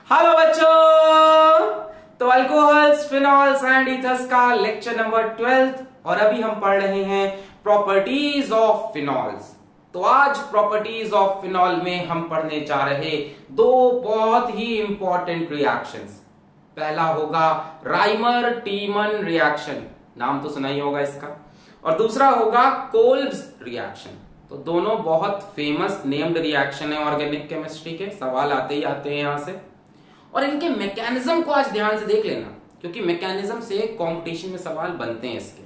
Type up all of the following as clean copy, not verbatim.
Hello बच्चों। तो alcohols, phenols and ethers का लेक्चर नंबर 12 और अभी हम पढ़ रहे हैं प्रॉपर्टीज ऑफ फिनॉल्स। तो आज प्रॉपर्टीज ऑफ फिनॉल में हम पढ़ने जा रहे दो बहुत ही इंपॉर्टेंट रिएक्शंस। पहला होगा राइमर टीमन रिएक्शन, नाम तो सुना ही होगा इसका, और दूसरा होगा कोल्ब्स रिएक्शन। तो दोनों बहुत फेमस नेम्ड रिएक्शन है ऑर्गेनिक केमिस्ट्री के, सवाल आते ही आते हैं यहां से। और इनके मैकेनिज्म को आज ध्यान से देख लेना, क्योंकि मैकेनिज्म से कंपटीशन में सवाल बनते हैं इसके।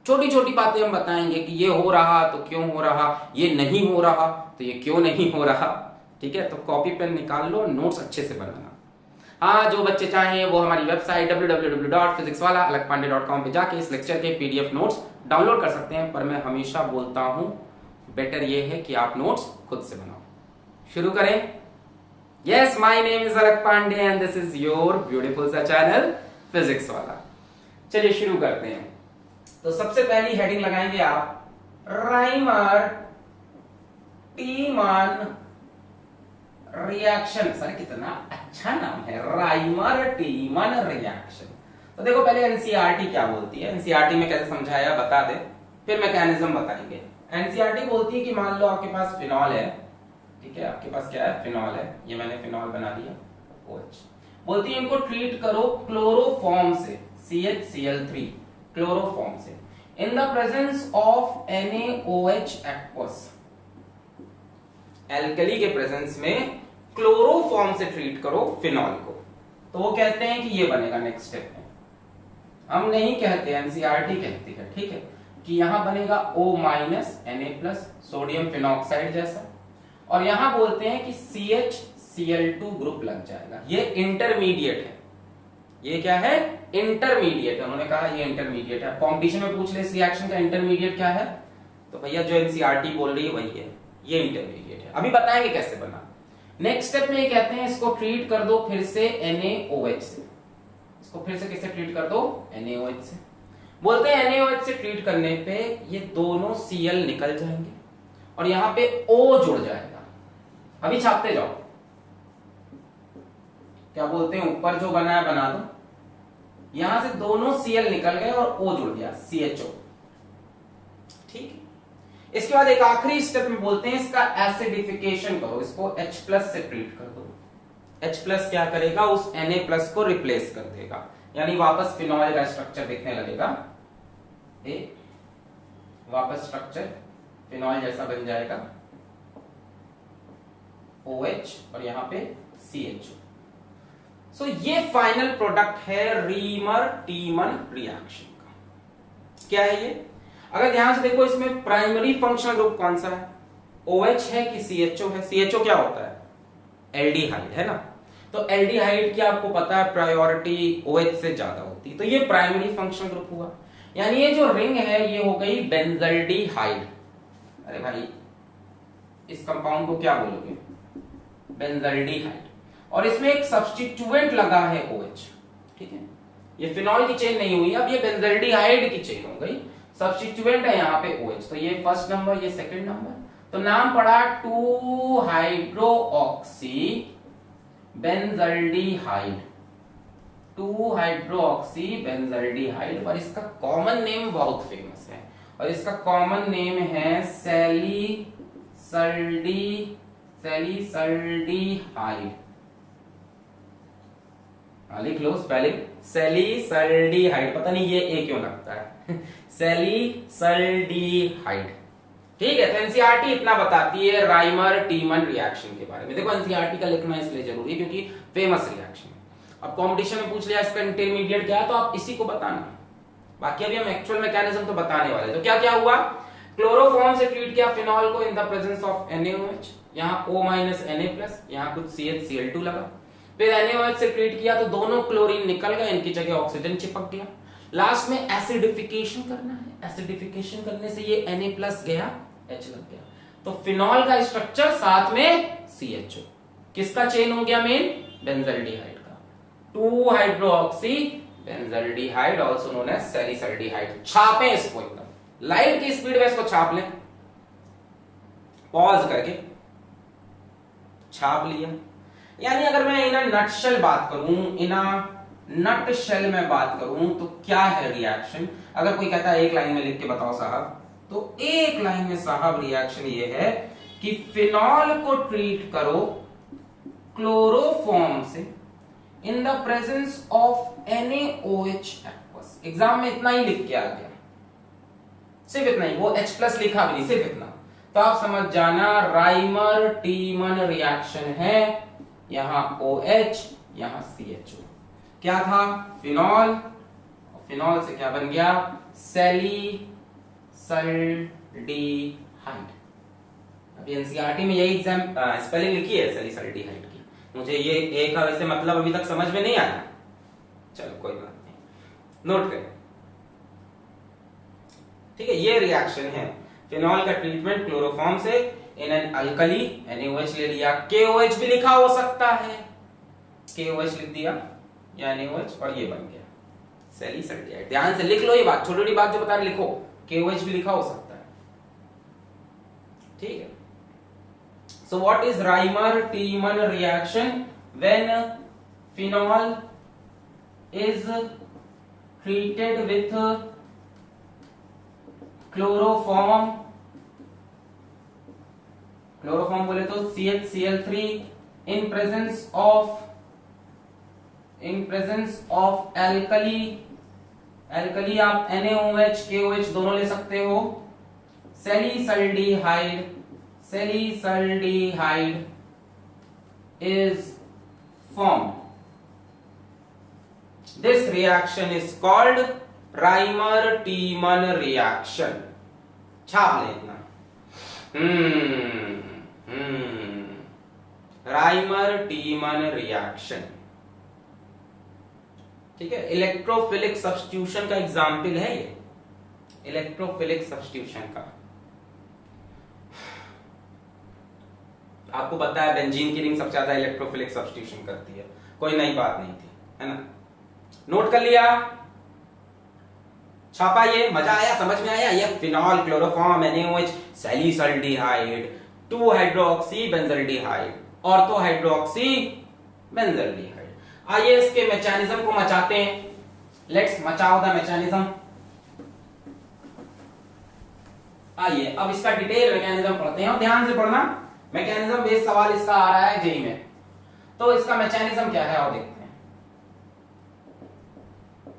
छोटी छोटी बातें हम बताएंगे कि ये हो रहा तो क्यों हो रहा, ये नहीं हो रहा तो ये क्यों नहीं हो रहा। ठीक है, तो कॉपी पेन निकाल लो, नोट्स अच्छे से बनाना। हाँ, जो बच्चे चाहें वो हमारी वेबसाइट www.physicswala पे जाके इस लेक्चर के पीडीएफ नोट्स डाउनलोड कर सकते हैं। पर मैं हमेशा बोलता हूं, बेटर ये है कि आप नोट्स खुद से बनाओ। शुरू करें। Yes, my name is Alak Pandey and this is your beautiful सा चैनल फिजिक्स वाला। चलिए शुरू करते हैं। तो सबसे पहली हेडिंग लगाएंगे आप, राइमर टीमन रिएक्शन। सर कितना अच्छा नाम है, राइमर टीमन रिएक्शन। तो देखो पहले एनसीईआरटी क्या बोलती है, एनसीईआरटी में कैसे समझाया बता दे, फिर मैकेनिज्म बताएंगे। एनसीईआरटी बोलती है कि मान लो आपके पास फिनॉल है, ठीक है, आपके पास क्या है, फिनॉल है, ये मैंने फिनॉल बना दिया OH। बोलती है इनको ट्रीट करो क्लोरोफॉर्म से, CHCl3 क्लोरोफॉर्म से, in the presence of NaOH aqueous. Alkali के प्रेजेंस में क्लोरोफॉर्म से ट्रीट करो फिनॉल को। तो वो कहते हैं कि ये बनेगा नेक्स्ट स्टेप में। हम नहीं कहते, एनसीईआरटी कहती है, ठीक है, कि यहां बनेगा O- Na+ सोडियम फिनॉक्साइड जैसा, और यहां बोलते हैं कि CHCl2 ग्रुप लग जाएगा। ये इंटरमीडिएट है। ये क्या है, इंटरमीडिएट है। उन्होंने कहा ये इंटरमीडिएट है। कॉम्पिटिशन में पूछ ले इस रिएक्शन का इंटरमीडिएट क्या है, तो भैया जो एनसीईआरटी बोल रही है वही है, ये इंटरमीडिएट है। अभी बताएंगे कैसे बना। नेक्स्ट स्टेप में ये कहते हैं इसको ट्रीट कर दो फिर से NaOH से। इसको फिर से किससे ट्रीट कर दो, NaOH से। बोलते हैं NaOH से ट्रीट करने पे ये दोनों Cl निकल जाएंगे और यहां पे O जुड़ जाएगा। अभी छापते जाओ, क्या बोलते हैं, ऊपर जो बना है बना दो। यहां से दोनों Cl निकल गए और O जुड़ गया, CHO। ठीक है, इसके बाद एक आखिरी स्टेप में बोलते हैं इसका एसिडिफिकेशन करो, इसको H+ से ट्रीट कर दो। H+ क्या करेगा, उस Na+ को रिप्लेस कर देगा, यानी वापस फिनॉल का स्ट्रक्चर दिखने लगेगा। वापस स्ट्रक्चर फिनॉल जैसा बन जाएगा, OH और यहां पे CHO। सो ये फाइनल प्रोडक्ट है रीमर टीमन रिएक्शन का। क्या है ये, अगर ध्यान से देखो इसमें प्राइमरी फंक्शनल ग्रुप कौन सा है, OH है कि CHO है। CHO क्या होता है, एल्डिहाइड है ना। तो एल्डिहाइड की आपको पता है प्रायोरिटी OH से ज्यादा होती है, तो ये प्राइमरी फंक्शनल ग्रुप हुआ। यानी ये जो रिंग है ये हो गई बेंजल्डिहाइड। अरे भाई इस कंपाउंड को क्या बोलोगे, बेंजल्डिहाइड। और इसमें एक सब्स्टिट्यूएंट लगा है OH। ठीक है, ये फिनॉल की चेन नहीं हुई, अब ये बेंजल्डिहाइड की चेन हो गई। सब्स्टिट्यूएंट है यहाँ पे OH, तो ये फर्स्ट नंबर, ये सेकंड नंबर। तो नाम पड़ा 2-हाइड्रोऑक्सी बेंजल्डिहाइड, 2-हाइड्रोऑक्सी बेंजल्डिहाइड। और इसका कॉमन नेम बहुत फेमस है, और इसका कॉमन नेम है सैलिसल्डिहाइड। लिख लो स्पेलिंग, सैलिसल्डिहाइड। पता नहीं ये ए क्यों लगता है सैलिसल्डिहाइड। ठीक है, तो एनसीईआरटी इतना बताती है राइमर टीमन रिएक्शन के बारे में। देखो एनसीईआरटी का लिखना इसलिए जरूरी है क्योंकि फेमस रिएक्शन है। अब कंपटीशन में पूछ लिया इसका इंटरमीडिएट क्या है, तो आप इसी को बताना। बाकी अभी हम एक्चुअल मैकेनिज्म तो बताने वाले। तो क्या क्या हुआ, क्लोरोफॉर्म से ट्रीट किया फिनॉल को in the presence of NaOH, यहाँ O- Na+, यहाँ कुछ CHCl2 लगा। फिर NaOH से ट्रीट किया तो दोनों क्लोरीन निकल गए, इनकी जगह ऑक्सीजन चिपक गया। लास्ट में एसिडिफिकेशन करना है, एसिडिफिकेशन करने से ये Na+ गया, H लग गया। तो फिनॉल का स्ट्रक्चर साथ में CHO, किसका चेन हो गया, मेन बेंजल्डिहाइड का, 2-हाइड्रोऑक्सी बेंजल्डिहाइड आल्सो नोन एज सैलिसल्डिहाइड। छापें इसको, एकदम लाइट की स्पीड में इसको छाप लें, पॉज करके छाप लिया। यानी अगर मैं इन नटशेल बात करूं, इन नटशेल में बात करूं तो क्या है रिएक्शन। अगर कोई कहता है एक लाइन में लिख के बताओ साहब, तो एक लाइन में साहब रिएक्शन ये है कि फिनॉल को ट्रीट करो क्लोरोफॉर्म से in the presence of NaOH aqueous. Exam में इतना ही लिख के आ गया, सिर्फ इतना ही, वो H+ लिखा भी नहीं, सिर्फ इतना। तो आप समझ जाना राइमर टीमन रिएक्शन है, यहां OH यहां CHO। क्या था? फिनॉल, फिनॉल से क्या बन गया? सैलिसल्डिहाइड। अभी एनसीईआरटी में यही एग्जाम स्पेलिंग लिखी है सैलिसल्डिहाइड की, मुझे ये एक का वैसे मतलब अभी तक समझ में नहीं आया, चलो कोई बात नहीं, नोट करें। ठीक है, ये रिएक्शन है फिनॉल का ट्रीटमेंट क्लोरोफॉर्म से इन एन अल्कली, NaOH ले लिया, KOH भी लिखा हो सकता है, KOH लिख दिया या NaOH और ये बन गया सैलिसल्डिहाइड। ध्यान से लिख लो ये बात, छोटी छोटी बात जो बता रहे लिखो, KOH भी लिखा हो सकता है। ठीक है, so what is Reimer Tiemann reaction when phenol is treated with chloroform, chloroform बोले तो CHCl3 in presence of alkali, alkali आप NaOH KOH दोनों ले सकते हो, salicylaldehyde, salicylaldehyde is form. This reaction is called Reimer Tiemann reaction. छाप लेना, Rymer Tiemann reaction. ठीक है, इलेक्ट्रोफिलिक सब्स्टिट्यूशन का एग्जाम्पल है ये, इलेक्ट्रोफिलिक सब्स्टिट्यूशन का। आपको पता है बेंजीन की रिंग सबसे ज्यादा इलेक्ट्रोफिलिक सब्स्टिट्यूशन करती है, कोई नई बात नहीं थी, है ना। नोट कर लिया, छापा, ये मजा आया, समझ में आया। ये phenol, chloroform, NaOH, सैलिसल्डिहाइड, 2 hydroxy benzaldehyde, ortho hydroxy benzaldehyde. आइए इसके मैकेनिज्म को मचाते हैं, लेट्स मचाओ द मैकेनिज्म। आइए अब इसका डिटेल मैकेनिज्म पढ़ते हैं, और ध्यान से पढ़ना, मैकेनिज्म बेस्ड सवाल इसका आ रहा है जेईई में। तो इसका मैकेनिज्म क्या है और देखते हैं,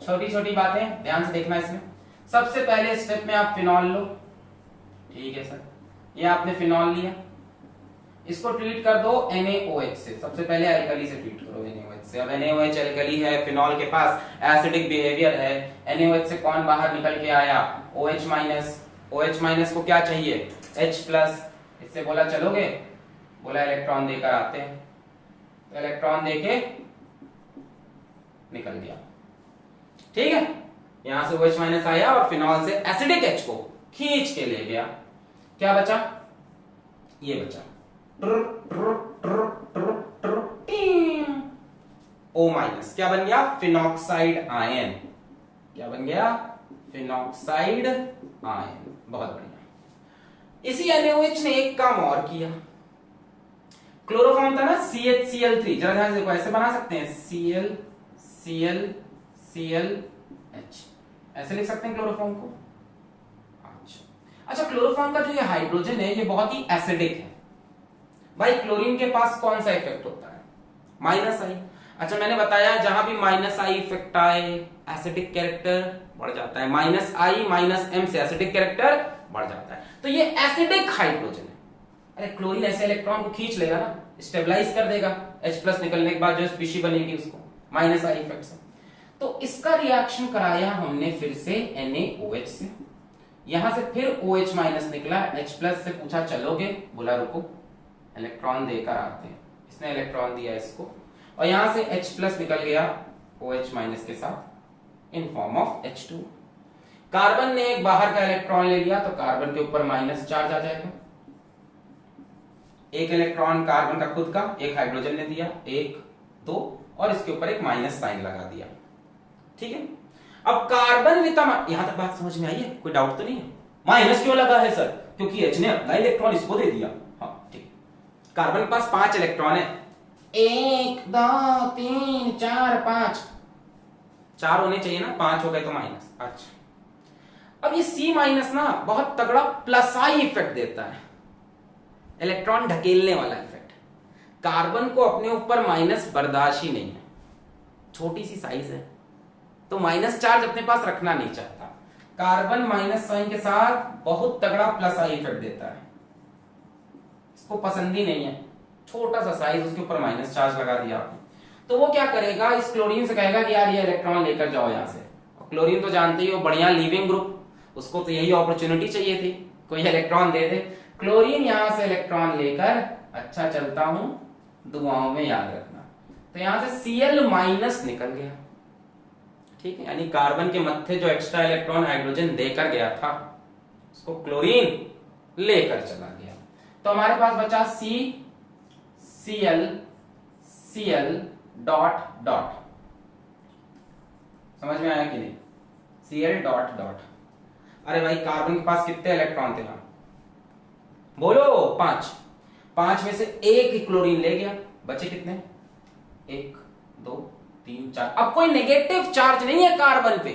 छोटी छोटी बातें ध्यान से देखना इसमें। सबसे पहले स्टेप में आप फिनॉल लो, ठीक है सर, ये आपने फिनॉल लिया, इसको ट्रीट कर दो NaOH से, सबसे पहले अल्कली से ट्रीट करो NaOH से। अब NaOH अल्कली है, फिनॉल के पास एसिडिक बिहेवियर है, NaOH से कौन बाहर निकल के आया? OH minus. OH माइनस को क्या चाहिए? H+। इससे बोला चलोगे? बोला इलेक्ट्रॉन देकर आते हैं, तो इलेक्ट्रॉन देके निकल गया। ठीक है, यहां से OH माइनस आया और फिनॉल से एसिडिक H को खींच के ले गया, क्या बचा? ये बचा O माइनस, क्या बन गया? Phenoxide ion. क्या बन गया? Phenoxide ion. बहुत बढ़िया। इसी NaOH ने एक काम और किया, क्लोरोफॉर्म था ना CHCl3, जरा ध्यान से देखो, ऐसे बना सकते हैं ClClClH, ऐसे लिख सकते हैं क्लोरोफॉर्म को। अच्छा, क्लोरोफॉर्म का जो ये हाइड्रोजन है ये बहुत ही एसिडिक है। भाई क्लोरीन के पास कौन सा इफेक्ट होता है? -I। अच्छा, मैंने बताया जहां भी -I इफेक्ट आए एसिडिक कैरेक्टर बढ़ जाता है, -I -M से एसिडिक कैरेक्टर बढ़ जाता है। तो ये एसिडिक हाइड्रोजन है। अरे क्लोरीन ऐसे इलेक्ट्रॉन को खींच लेगा ना, स्टेबलाइज कर देगा, H+ निकलने के बाद जो स्पीशी बनेगी उसको -I इफेक्ट से। तो इसका रिएक्शन कराया हमने फिर से NaOH से, यहां से फिर OH माइनस निकला, H+ से पूछा चलोगे? बोला रुको, इलेक्ट्रॉन देकर आते हैं। इसने इलेक्ट्रॉन दिया इसको, और यहां से H+ निकल गया OH माइनस के साथ in form of H2। Carbon ने एक बाहर का इलेक्ट्रॉन ले लिया, तो कार्बन के ऊपर माइनस चार्ज आ जाएगा। एक इलेक्ट्रॉन कार्बन का खुद का, एक हाइड्रोजन ने दिया, 1 2, और इसके ऊपर एक माइनस साइन लगा दिया। ठीक है, अब कार्बन विता, यहां तक बात समझ में आई है? कोई डाउट तो नहीं है? माइनस क्यों लगा है सर? क्योंकि H ने अपना इलेक्ट्रॉन इसको दे दिया। हाँ ठीक, कार्बन के पास 5 इलेक्ट्रॉन है, 1 2 3 4 5, 4 होने चाहिए ना, 5 हो गए तो माइनस। अच्छा, अब ये C माइनस ना बहुत तगड़ा प्लस आई इफेक्ट देता है, इलेक्ट्रॉन ढकेलने वाला इफेक्ट। कार्बन को अपने ऊपर माइनस बर्दाश्त ही नहीं है, छोटी सी साइज है तो माइनस चार्ज अपने पास रखना नहीं चाहता। कार्बन माइनस साइन के साथ बहुत तगड़ा प्लस आई इफेक्ट देता है, इसको पसंद ही नहीं है, छोटा सा साइज, उसके ऊपर माइनस चार्ज लगा दिया आपने। तो वो क्या करेगा, इस क्लोरीन से कहेगा कि यार ये इलेक्ट्रॉन लेकर जाओ यहां से। और क्लोरीन तो जानते ही हो बढ़िया लिविंग ग्रुप, उसको तो यही अपॉर्चुनिटी चाहिए थी, कोई इलेक्ट्रॉन दे दे। क्लोरीन यहां से इलेक्ट्रॉन लेकर, अच्छा चलता हूं, दुआओं में याद रखना, तो यहां से Cl माइनस निकल गया, ठीक है। यानी कार्बन के मत्थे जो एक्स्ट्रा इलेक्ट्रॉन हाइड्रोजन देकर गया था उसको क्लोरीन लेकर चला गया। तो हमारे पास बचा Cl डॉट डॉट, समझ में आया कि नहीं? Cl dot dot. अरे भाई कार्बन के पास कितने इलेक्ट्रॉन थे? बोलो 5। 5 में से एक क्लोरीन ले गया, बचे कितने? 1 2 3 4। अब कोई नेगेटिव चार्ज नहीं है कार्बन पे,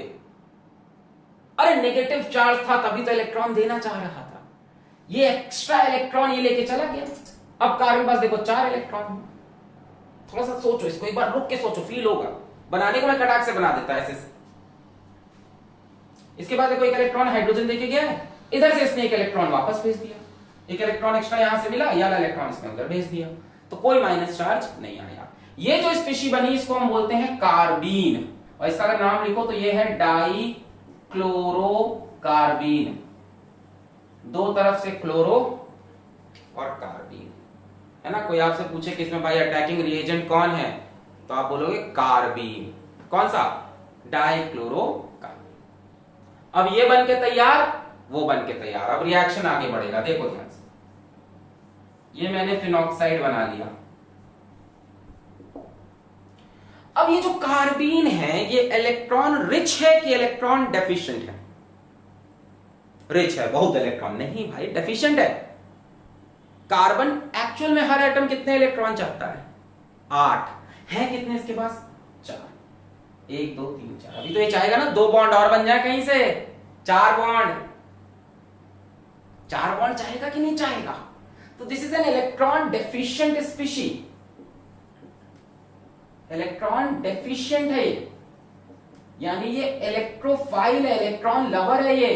अरे नेगेटिव चार्ज था तभी तो इलेक्ट्रॉन देना चाह रहा था, ये एक्स्ट्रा इलेक्ट्रॉन ये लेके चला गया। अब कार्बन के पास देखो 4 इलेक्ट्रॉन। थोड़ा सा सोचो इसको, एक बार रुक के सोचो, फील होगा। बनाने को मैं कटाक से बना देता ऐसे से। इसके बाद देखो एक इलेक्ट्रॉन हाइड्रोजन देके गया है, इधर से इसने एक इलेक्ट्रॉन वापस भेज दिया, एक इलेक्ट्रॉन एक्स्ट्रा यहां से मिला, या इलेक्ट्रॉन इसके अंदर भेज दिया, तो कोई माइनस चार्ज नहीं आया। ये जो स्पीशी बनी इसको हम बोलते हैं कार्बीन, और इसका अगर नाम लिखो तो ये है डाई क्लोरोकार्बीन, दो तरफ से क्लोरो और कार्बीन, है ना। कोई आपसे पूछे कि इसमें भाई अटैकिंग रिएजेंट कौन है, तो आप बोलोगे कार्बीन। कौन सा? डाइक्लोरोकार्बीन। अब ये बन के तैयार, वो बन के तैयार। अब रिएक्शन आगे बढ़ेगा, देखो ध्यान से। ये मैंने फिनॉक्साइड बना लिया। अब ये जो कार्बीन है ये इलेक्ट्रॉन रिच है कि इलेक्ट्रॉन डेफिशिएंट है? रिच है, बहुत इलेक्ट्रॉन नहीं भाई, डेफिशिएंट है। कार्बन एक्चुअल में हर एटम कितने इलेक्ट्रॉन चाहता है? 8 है, कितने इसके पास? 4। 1 2 3 4। अभी तो ये चाहेगा ना 2 बॉन्ड और बन जाए कहीं से, 4 बॉन्ड। 4 बॉन्ड चाहेगा कि नहीं चाहेगा? तो this is an electron deficient species, electron deficient है ये, यानी ये इलेक्ट्रोफाइल है, इलेक्ट्रॉन लवर है ये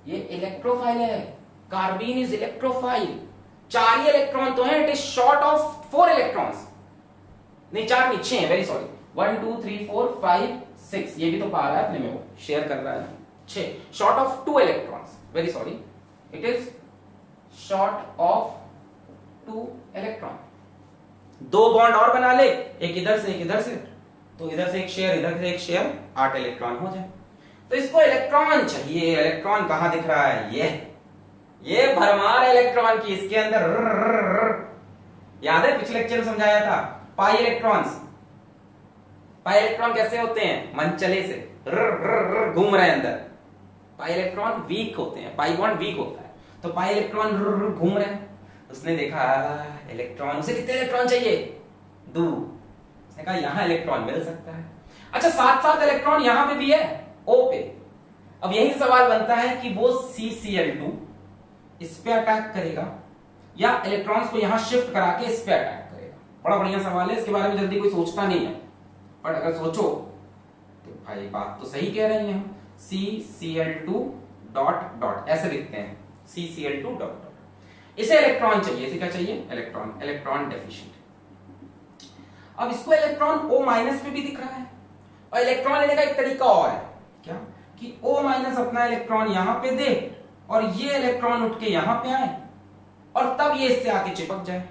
इलेक्ट्रोफाइल है। Carbene is electrophile. 4 he electron तो है, it is short of 4 electrons, नहीं 4 नहीं 6, वेरी सॉरी, 1 2 3 4 5 6, ये भी तो पा रहा है अपने में, वो शेयर कर रहा है, 6, short of 2 electrons, very sorry, it is short of 2 electron. 2 bond और बना ले, एक इधर से एक इधर से, तो इधर से एक शेयर इधर से एक शेयर, 8 इलेक्ट्रॉन हो जाए। तो इसको इलेक्ट्रॉन चाहिए। इलेक्ट्रॉन कहां दिख रहा है? ये भरमार इलेक्ट्रॉन की, इसके अंदर याद है पिछले लेक्चर में समझाया था, पाई इलेक्ट्रॉन्स। पाई इलेक्ट्रॉन कैसे होते हैं? मनचले से घूम रहे हैं अंदर। पाई इलेक्ट्रॉन वीक होते हैं, पाई बॉन्ड वीक होता है, तो पाई इलेक्ट्रॉन घूम रहे हैं। उसने देखा इलेक्ट्रॉन, उसे कितने इलेक्ट्रॉन चाहिए? 2। उसने कहा यहां इलेक्ट्रॉन मिल सकता है। अच्छा, 7 इलेक्ट्रॉन यहां पे भी है, O पे। अब यही सवाल बनता है कि वो CCl2 इस पे अटैक करेगा या इलेक्ट्रॉन्स को यहां शिफ्ट करा के इस पे अटैक करेगा। बड़ा बढ़िया सवाल है, इसके बारे में जल्दी कोई सोचता नहीं है, पर अगर सोचो तो भाई बात तो सही कह रही है। CCl2 डॉट डॉट ऐसे लिखते हैं, CCl2 डॉट डॉट। इसे इलेक्ट्रॉन चाहिए, इसे क्या चाहिए? Electron, electron deficient. अब इसको इलेक्ट्रॉन O माइनस पे भी दिख रहा है, और इलेक्ट्रॉन लेने का एक तरीका और है, क्या कि O माइनस अपना इलेक्ट्रॉन यहां पे दे और ये इलेक्ट्रॉन उठ के यहां पे आए और तब ये इससे आके चिपक जाए,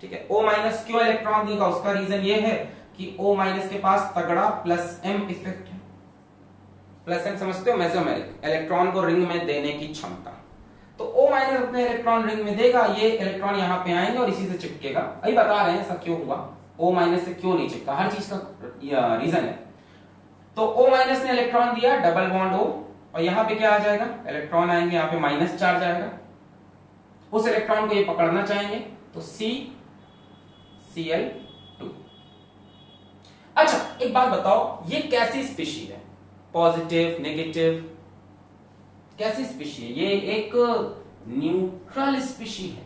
ठीक है। O माइनस क्यों इलेक्ट्रॉन देगा? उसका रीजन ये है कि O माइनस के पास तगड़ा प्लस M इफेक्ट है। प्लस M समझते हो? मेसोमेरिक, इलेक्ट्रॉन को रिंग में देने की क्षमता। तो O माइनस अपने इलेक्ट्रॉन रिंग में देगा, ये इलेक्ट्रॉन यहां पे आएंगे और इसी से चिपकेगा। अभी बता रहे हैं ऐसा क्यों हुआ, O माइनस से क्यों नहीं चिपका, हर चीज का रीजन है। तो O माइनस ने इलेक्ट्रॉन दिया, डबल बॉन्ड O, और यहां पे क्या आ जाएगा? इलेक्ट्रॉन आएंगे, यहां पे माइनस चार्ज आएगा। उस इलेक्ट्रॉन को ये पकड़ना चाहेंगे तो C Cl2। अच्छा एक बात बताओ, ये कैसी स्पीशीज है? पॉजिटिव, नेगेटिव, कैसी स्पीशी है? ये एक न्यूट्रल स्पीशी है।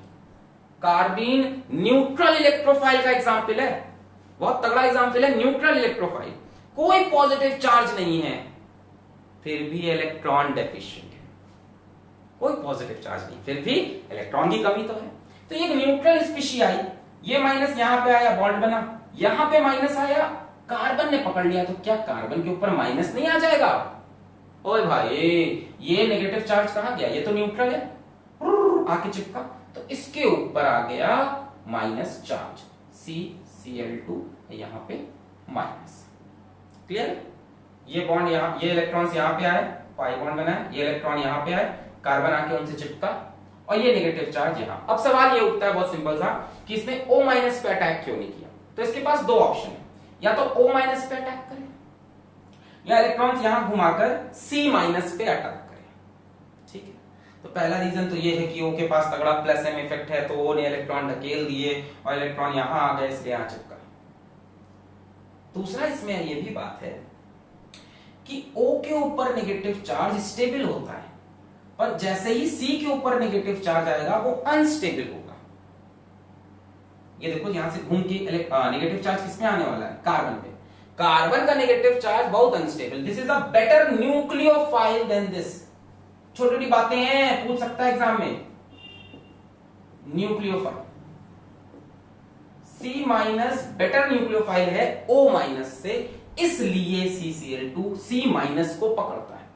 कार्बीन न्यूट्रल इलेक्ट्रोफाइल का एग्जाम्पल है, बहुत तगड़ा एग्जाम्पल है, न्यूट्रल इलेक्ट्रोफाइल। कोई पॉजिटिव चार्ज नहीं है, फिर भी इलेक्ट्रॉन डेफिशिएंट है। कोई पॉजिटिव चार्ज नहीं, फिर भी इलेक्ट्रॉन की कमी तो है। तो ये एक न्यूट्रल स्पीशी आई, ये माइनस यहां पे आया, बॉन्ड बना, यहां पे माइनस आया, कार्बन ने पकड़ लिया, तो क्या कार्बन के ऊपर माइनस नहीं आ जाएगा? ओए भाई, ये नेगेटिव चार्ज कहां गया? ये तो न्यूट्रल है, आके चिपका, तो इसके ऊपर आ गया माइनस चार्ज, CCl2, यहां पे माइनस। क्लियर? ये बॉन्ड यहां, ये इलेक्ट्रॉन्स यहां पे आए, पाई बॉन्ड बना है, ये इलेक्ट्रॉन यहां पे आए, कार्बन आके उनसे चिपका, और ये नेगेटिव चार्ज यहां। अब सवाल ये उठता है बहुत सिंपल सा, कि इसने O- पे अटैक क्यों नहीं किया? तो इसके पास दो ऑप्शन है, या तो O- पे अटैक करे, या इलेक्ट्रॉन्स यहां घुमाकर C- पे अटैक करे। ठीक है, तो पहला रीजन तो ये है कि O के पास तगड़ा प्लस M इफेक्ट है, तो O ने इलेक्ट्रॉन धकेल दिए और इलेक्ट्रॉन यहां आ गए, इसलिए यहां चिपका। दूसरा इसमें ये भी बात है कि O के ऊपर नेगेटिव चार्ज स्टेबल होता है, पर जैसे ही C के ऊपर नेगेटिव चार्ज आएगा वो अनस्टेबल होगा। ये देखो यहां से घूम के नेगेटिव चार्ज किसमें आने वाला है? कार्बन पे। कार्बन का नेगेटिव चार्ज बहुत unstable, this is a better nucleophile than this. छोटी छोटी बातें हैं, पूछ सकता है एग्जाम में। न्यूक्लियोफाइल C- बेटर न्यूक्लियोफाइल है O- से, इसलिए CCl2 C- को पकड़ता है।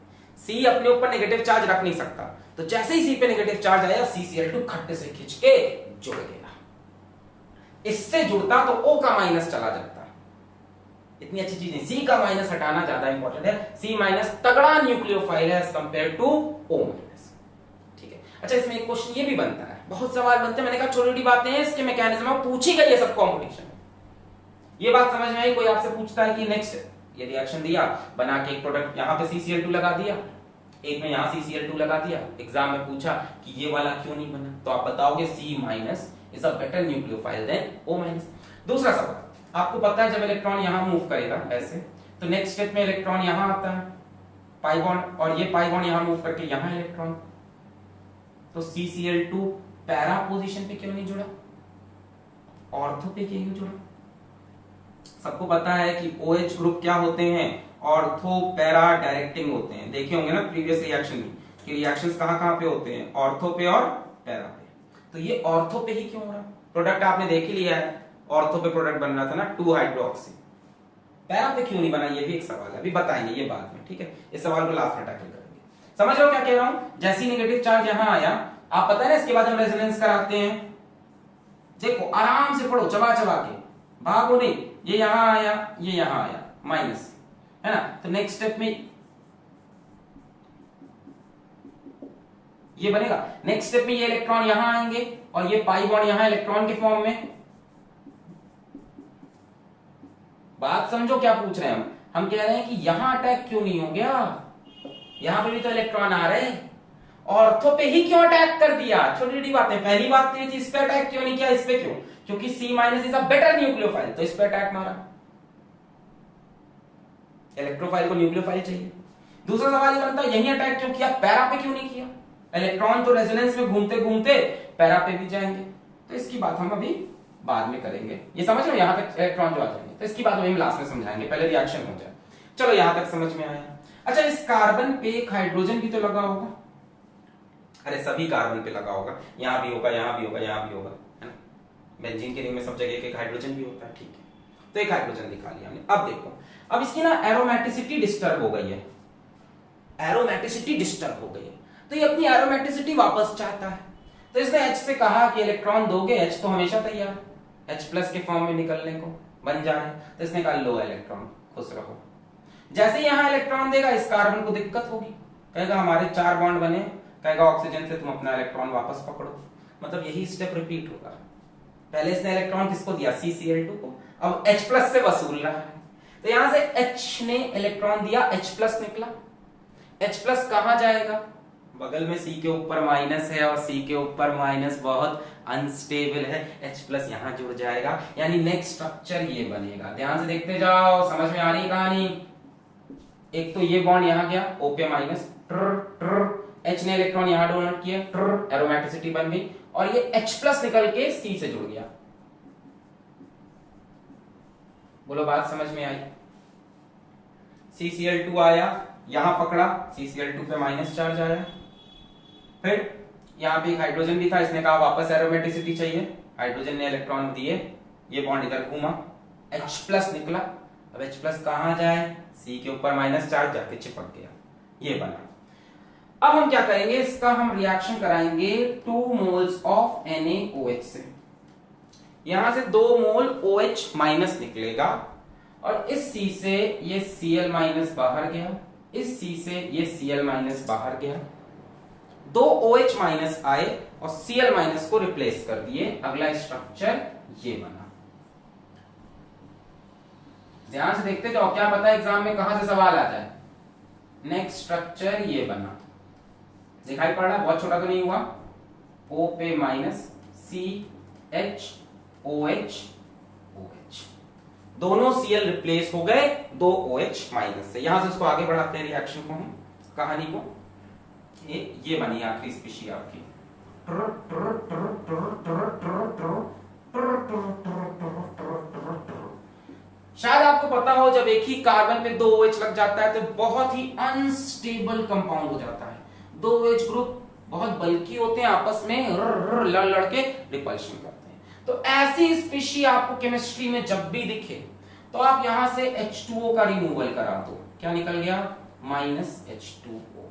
C अपने ऊपर नेगेटिव चार्ज रख नहीं सकता, तो जैसे ही C पे नेगेटिव चार्ज आया, CCl2 खट्टे से खींच के जुड़ गया। इससे जुड़ता तो O का माइनस चला जाता। इतनी अच्छी चीज है, C का माइनस हटाना ज्यादा इंपॉर्टेंट है। C- तगड़ा न्यूक्लियोफाइल है एज कंपेयर टू O-। ठीक है, अच्छा इसमें एक क्वेश्चन ये भी बनता है, बहुत सवाल बनते हैं, मैंने कहा छोटी छोटी बातें हैं, इसके मैकेनिज्म पूछी गई है सब कॉम्पिटिशन में। ये बात समझ में आई? कोई आपसे पूछता है कि नेक्स्ट ये रिएक्शन दिया, बना के एक प्रोडक्ट यहां पे CCl2 लगा दिया, एक में यहां CCl2 लगा दिया, एग्जाम में पूछा कि ये वाला क्यों नहीं बना, तो आप बताओगे C- is a better nucleophile than O-। दूसरा सवाल, आपको पता है जब इलेक्ट्रॉन यहां मूव करेगा ऐसे, तो नेक्स्ट स्टेप में इलेक्ट्रॉन यहां आता है, पाई बॉन्ड, और ये पाई बॉन्ड यहां मूव करके यहां इलेक्ट्रॉन, तो CCl2 पैरा पोजीशन पे क्यों नहीं जुड़ा, ऑर्थो पे क्यों जुड़ा? सबको पता है कि OH ग्रुप क्या होते हैं? ऑर्थो पैरा डायरेक्टिंग होते हैं। देखे होंगे ना प्रीवियस रिएक्शन में कि रिएक्शंस कहां पे होते हैं? ऑर्थो पे और पैरा पे। तो ये ऑर्थो पे ही क्यों हो रहा? प्रोडक्ट आपने देख ही लिया है, ऑर्थो पे प्रोडक्ट बन रहा था ना 2 हाइड्रोक्सी, पैरा पे क्यों नहीं बना? ये भी एक सवाल है, अभी बताएंगे ये बाद में। ठीक है, इस सवाल को लास्ट में टैकल करेंगे। समझ रहे हो क्या कह रहा हूं? जैसे ही नेगेटिव चार्ज यहां आया, आप पता है ना, इसके बाद हम रेजोनेंस कराते हैं। देखो आराम से पढ़ो, चबा चबा के, भागो नहीं। ये यहां आया, ये यहां आया, माइनस है ना, तो नेक्स्ट स्टेप में ये बनेगा। नेक्स्ट स्टेप में ये इलेक्ट्रॉन यहां आएंगे और ये पाई बॉन्ड यहां इलेक्ट्रॉन के फॉर्म में। बात समझो क्या पूछ रहे हैं हम कह रहे हैं कि यहां अटैक क्यों नहीं हो गया? यहां पे भी तो इलेक्ट्रॉन आ रहे हैं, ऑर्थो पे ही क्यों अटैक कर दिया? छोटी छोटी बातें। पहली बात तो ये थी, इस पे अटैक क्यों नहीं किया, इस पे क्यों? क्योंकि C- is a better nucleophile, तो इस पे अटैक मारा। इलेक्ट्रोफाइल को न्यूक्लियोफाइल चाहिए। दूसरा सवाल ये बनता है, यही अटैक क्यों किया, पैरा पे क्यों नहीं किया? इलेक्ट्रॉन तो रेजोनेंस में घूमते घूमते पैरा पे भी जाएंगे, तो इसकी बात हम अभी बाद में करेंगे। ये समझ रहे हो, यहां तक इलेक्ट्रॉन जो आ जाएंगे, तो इसकी बात हम लास्ट में समझाएंगे, पहले रिएक्शन हो जाए। चलो यहां तक समझ में आया। अच्छा, इस कार्बन पे एक हाइड्रोजन भी तो लगा होगा। अरे सभी कार्बन पे लगा होगा, यहां भी होगा, यहां भी होगा, यहां भी होगा, है ना। बेंजीन के रिंग में सब जगह एक हाइड्रोजन भी होता है। ठीक है, तो एक हाइड्रोजन दिखा लिया हमने। अब देखो, अब इसकी ना एरोमेटिसिटी डिस्टर्ब हो गई है, एरोमेटिसिटी डिस्टर्ब हो गई है, तो ये अपनी एरोमेटिसिटी वापस चाहता है। तो इसने H से कहा कि इलेक्ट्रॉन दोगे, H तो हमेशा तैयार, H+ के फॉर्म में निकलने को बन जा रहे हैं, तो इसने कहा लो इलेक्ट्रॉन, खुश रहो। जैसे ही यहां इलेक्ट्रॉन देगा, इस कार्बन को दिक्कत होगी, कहेगा हमारे 4 बॉन्ड बने, कहेगा ऑक्सीजन से तुम अपना इलेक्ट्रॉन वापस पकड़ो। मतलब यही स्टेप रिपीट होगा। पहले इसने इलेक्ट्रॉन किसको दिया, CCl2 को, अब H+ से वसूल रहा है। तो यहां से H ने इलेक्ट्रॉन दिया, H+ निकला। H+ कहां जाएगा? बगल में C के ऊपर माइनस है, और C के ऊपर माइनस बहुत अनस्टेबल है, H प्लस यहां जुड़ जाएगा, यानी नेक्स्ट स्ट्रक्चर ये बनेगा। ध्यान से देखते जाओ, समझ में आ रही कहानी। एक तो ये बॉन्ड यहां गया O पे माइनस, H ने इलेक्ट्रॉन यहां डोनेट किया, एरोमेटिसिटी बन गई, और ये H प्लस निकल के C से जुड़ गया। बोलो बात समझ में आई। CCl2 आया, यहां पकड़ा, CCl2 पे माइनस चार्ज आया। फिर यहां पे एक हाइड्रोजन भी था, इसने कहा वापस एरोमेटिसिटी चाहिए, हाइड्रोजन ने इलेक्ट्रॉन दिए, ये बॉन्ड इधर घूमा, H प्लस निकला। अब H प्लस कहां जाए, C के ऊपर माइनस चार्ज जाके चिपक गया, ये बना। अब हम क्या करेंगे, इसका हम रिएक्शन कराएंगे 2 मोल्स ऑफ NaOH से। यहां से 2 मोल OH माइनस निकलेगा, और इस C से ये Cl माइनस बाहर गया, इस C से ये Cl माइनस बाहर गया, 2 OH माइनस आए और Cl माइनस को रिप्लेस कर दिए। अगला स्ट्रक्चर ये बना। ध्यान से देखते जाओ, क्या पता एग्जाम में कहां से सवाल आ जाए। नेक्स्ट स्ट्रक्चर ये बना, दिखाई पड़ रहा है, बहुत छोटा तो नहीं हुआ। O पे माइनस, CH OH OH, दोनों Cl रिप्लेस हो गए 2 OH माइनस से। यहां से उसको आगे बढ़ाते हैं रिएक्शन को, हम कहानी को। ये बनी आखिरी स्पीशी आपकी। शायद आपको पता हो, जब एक ही कार्बन पे 2 OH लग जाता है तो बहुत ही अनस्टेबल कंपाउंड हो जाता है। 2 OH ग्रुप बहुत बल्की होते हैं, आपस में लड़ लड़ के रिपल्शन करते हैं। तो ऐसी स्पीशी आपको केमिस्ट्री में जब भी दिखे तो आप यहां से H2O का रिमूवल करा दो। क्या निकल गया, माइनस H2O।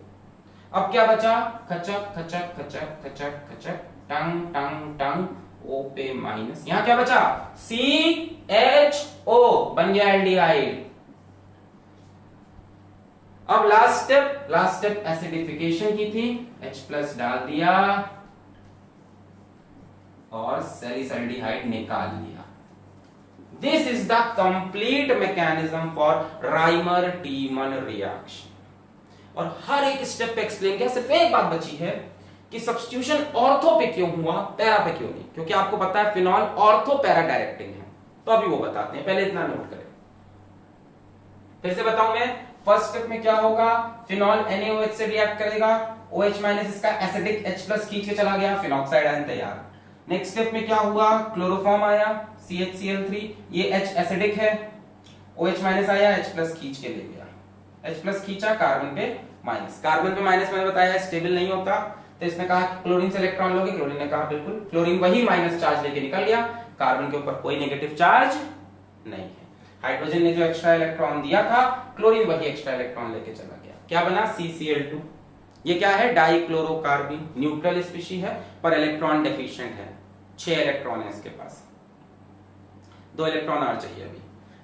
अब क्या बचा, खचक खचक खचक खचक खचक, टंग टंग टंग, O पे माइनस, यहां क्या बचा, CHO, बन गया एल्डिहाइड। अब लास्ट स्टेप एसिडिफिकेशन की थी, H प्लस डाल दिया और सैलिसल्डिहाइड निकाल लिया। This is the complete mechanism for Reimer Tiemann reaction. और हर एक स्टेप पे एक्सप्लेन किया। सिर्फ एक बात बची है कि सब्स्टिट्यूशन ऑर्थो पे क्यों हुआ, पैरा पे क्यों नहीं, क्योंकि आपको पता है फिनॉल ऑर्थो पैरा डायरेक्टिंग है। तो अभी वो बताते हैं, पहले इतना नोट करें। फिर से बताऊं मैं, फर्स्ट स्टेप में क्या होगा, फिनॉल NaOH से रिएक्ट करेगा, OH माइनस इसका एसिडिक H प्लस खींच के चला गया, फिनॉक्साइड आयन तैयार। नेक्स्ट स्टेप में क्या हुआ, क्लोरोफॉर्म आया, CHCl3, ये H एसिडिक है, OH माइनस आया, H प्लस खींच के ले गया, H प्लस खींचा, कार्बन पे माइनस। कार्बन पे माइनस मैंने बताया स्टेबल नहीं होता, तो इसने कहा क्लोरीन से इलेक्ट्रॉन लोगे, क्लोरीन ने कहा बिल्कुल, क्लोरीन वही माइनस चार्ज लेके निकल गया, कार्बन के ऊपर कोई नेगेटिव चार्ज नहीं है। हाइड्रोजन ने जो एक्स्ट्रा इलेक्ट्रॉन दिया था, क्लोरीन वही एक्स्ट्रा इलेक्ट्रॉन लेके चला गया। क्या बना, CCl2। ये क्या है, डाइक्लोरोकार्बन, न्यूट्रल स्पीशी है पर इलेक्ट्रॉन डेफिशिएंट है, 6 इलेक्ट्रॉन है इसके पास, 2 इलेक्ट्रॉन और चाहिए अभी।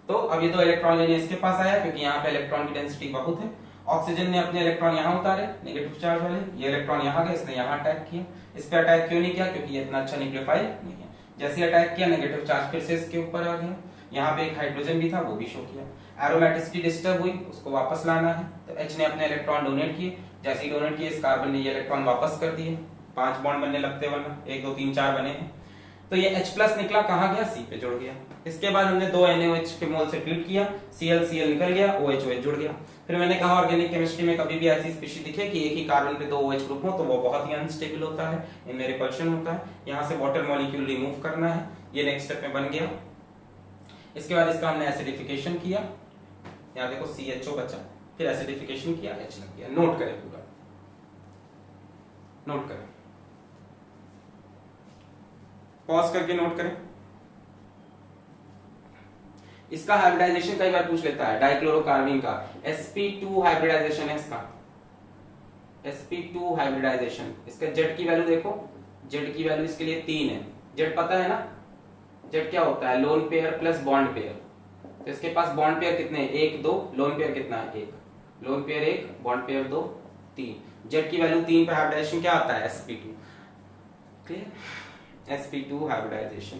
तो अब ये 2 इलेक्ट्रॉन लेने इसके पास आया, क्योंकि यहाँ पे इलेक्ट्रॉन की डेंसिटी बहुत है। ऑक्सीजन ने अपने इलेक्ट्रॉन यहाँ उतारे, नेगेटिव चार्ज वाले, ये इलेक्ट्रॉन यहाँ गए, इसने यहाँ अटैक किया। इस पे अटैक क्यों नहीं किया, क्योंकि ये इतना अच्छा न्यूक्लियोफाइल नहीं है। जैसे अटैक किया, नेगेटिव चार्ज फिर से इसके ऊपर आ गया। यहाँ पे एक हाइड्रोजन भी था, वो भी शो किया। एरोमेटिसिटी डिस्टर्ब हुई, उसको वापस लाना है, तो H ने अपने इलेक्ट्रॉन डोनेट किए। जैसे ही डोनेट किए, इस कार्बन ने ये इलेक्ट्रॉन वापस कर दिए, 5 बॉन्ड बनने लगते, वरना 1 2 3 4 बने हैं। तो ये H प्लस निकला, कहां गया, C पे जुड़ गया। इसके बाद हमने 2 NaOH के मोल से ट्रीट किया, Cl निकल गया, OH OH जुड़ गया। फिर मैंने कहा ऑर्गेनिक केमिस्ट्री में कभी भी ऐसी स्पीशी दिखे कि एक ही कार्बन पे 2 OH ग्रुप हो, तो वो बहुत ही अनस्टेबल होता है, इनमें रिपल्शन होता है। यहाँ से वाटर मॉलिक्यूल रिमूव करना है, ये नेक्स्ट स्टेप में बन गया। इसके बाद इसका हमने एसिडिफिकेशन किया, यहाँ देखो CHO बचा, फिर एसिडिफिकेशन किया, H लग गया। नोट करें पूरा, नोट करें, पॉज करके नोट करें। इसका हाइब्रिडाइजेशन कई बार पूछ लेता है, डाइक्लोरोकार्बन का sp2 हाइब्रिडाइजेशन है इसका, sp2 हाइब्रिडाइजेशन। इसका Z की वैल्यू देखो, Z की वैल्यू इसके लिए 3 है। Z पता है ना, Z क्या होता है, lone pair plus bond pair. तो इसके पास बॉन्ड पेयर कितने हैं, 1 2, लोन पेयर कितना है, 1, lone pair 1, bond pair 2 3। Z की वैल्यू 3 पे हाइब्रिडाइजेशन क्या आता है, sp2। Clear, sp2 hybridisation.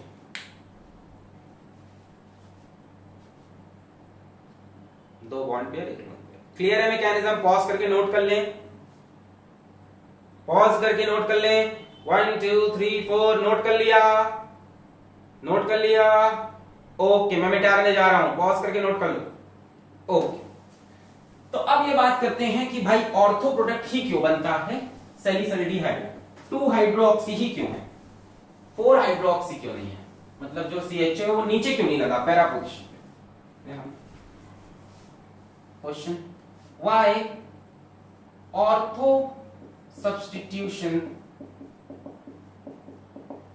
दो बॉन्ड पेयर, एक लोन पेयर। क्लियर है मैकेनिज्म, पॉज करके नोट कर लें, पॉज करके नोट कर लें। 1 2 3 4 नोट कर लिया, नोट कर लिया। ओके, मैं मिटाने जा रहा हूं, पॉज करके नोट कर लो। ओके, तो अब ये बात करते हैं कि भाई ऑर्थो प्रोडक्ट ही क्यों बनता है सैलिसिलिडिहाइड, 2 हाइड्रोक्सी ही क्यों है, 4 हाइड्रोक्सी क्यों नहीं है, मतलब जो CH है वो नीचे क्यों नहीं लगा पैरा पोजीशन पे। Question, why ortho substitution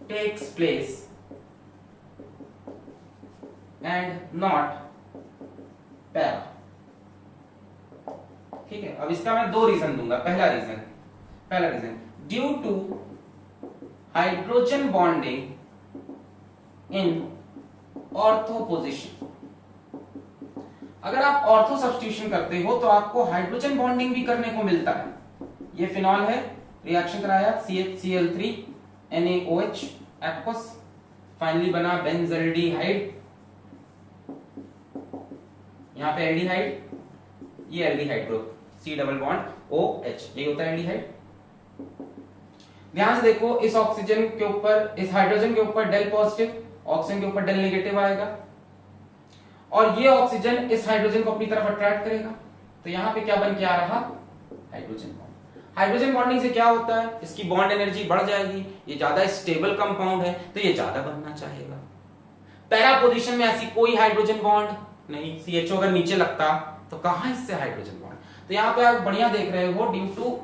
takes place and not para. ठीक है, अब इसका मैं 2 रीजन दूंगा। पहला reason due to hydrogen bonding in ortho position. अगर आप ऑर्थो सब्स्टिट्यूशन करते हो तो आपको हाइड्रोजन बॉन्डिंग भी करने को मिलता है। ये फिनॉल है, रिएक्शन कराया CHCl3 NaOH एक्वस, फाइनली बना बेंजल्डिहाइड, यहां पे एल्डिहाइड, ये aldehyde group C double bond OH, ये होता है एल्डिहाइड। ध्यान से देखो, इस ऑक्सीजन के ऊपर, इस हाइड्रोजन के ऊपर डेल पॉजिटिव, ऑक्सीजन के ऊपर डेल नेगेटिव आएगा और ये ऑक्सीजन इस हाइड्रोजन को अपनी तरफ अट्रैक्ट करेगा। तो यहां पे क्या बन के आ रहा, हाइड्रोजन बॉन्ड। हाइड्रोजन बॉन्डिंग से क्या होता है, इसकी बॉन्ड एनर्जी बढ़ जाएगी, ये ज्यादा स्टेबल कंपाउंड है तो ये ज्यादा बनना चाहेगा। पैरा पोजीशन में ऐसी कोई हाइड्रोजन बॉन्ड नहीं, CHO अगर नीचे लगता तो कहां इससे हाइड्रोजन बॉन्ड। तो यहां पे आप बढ़िया देख रहे हो, due to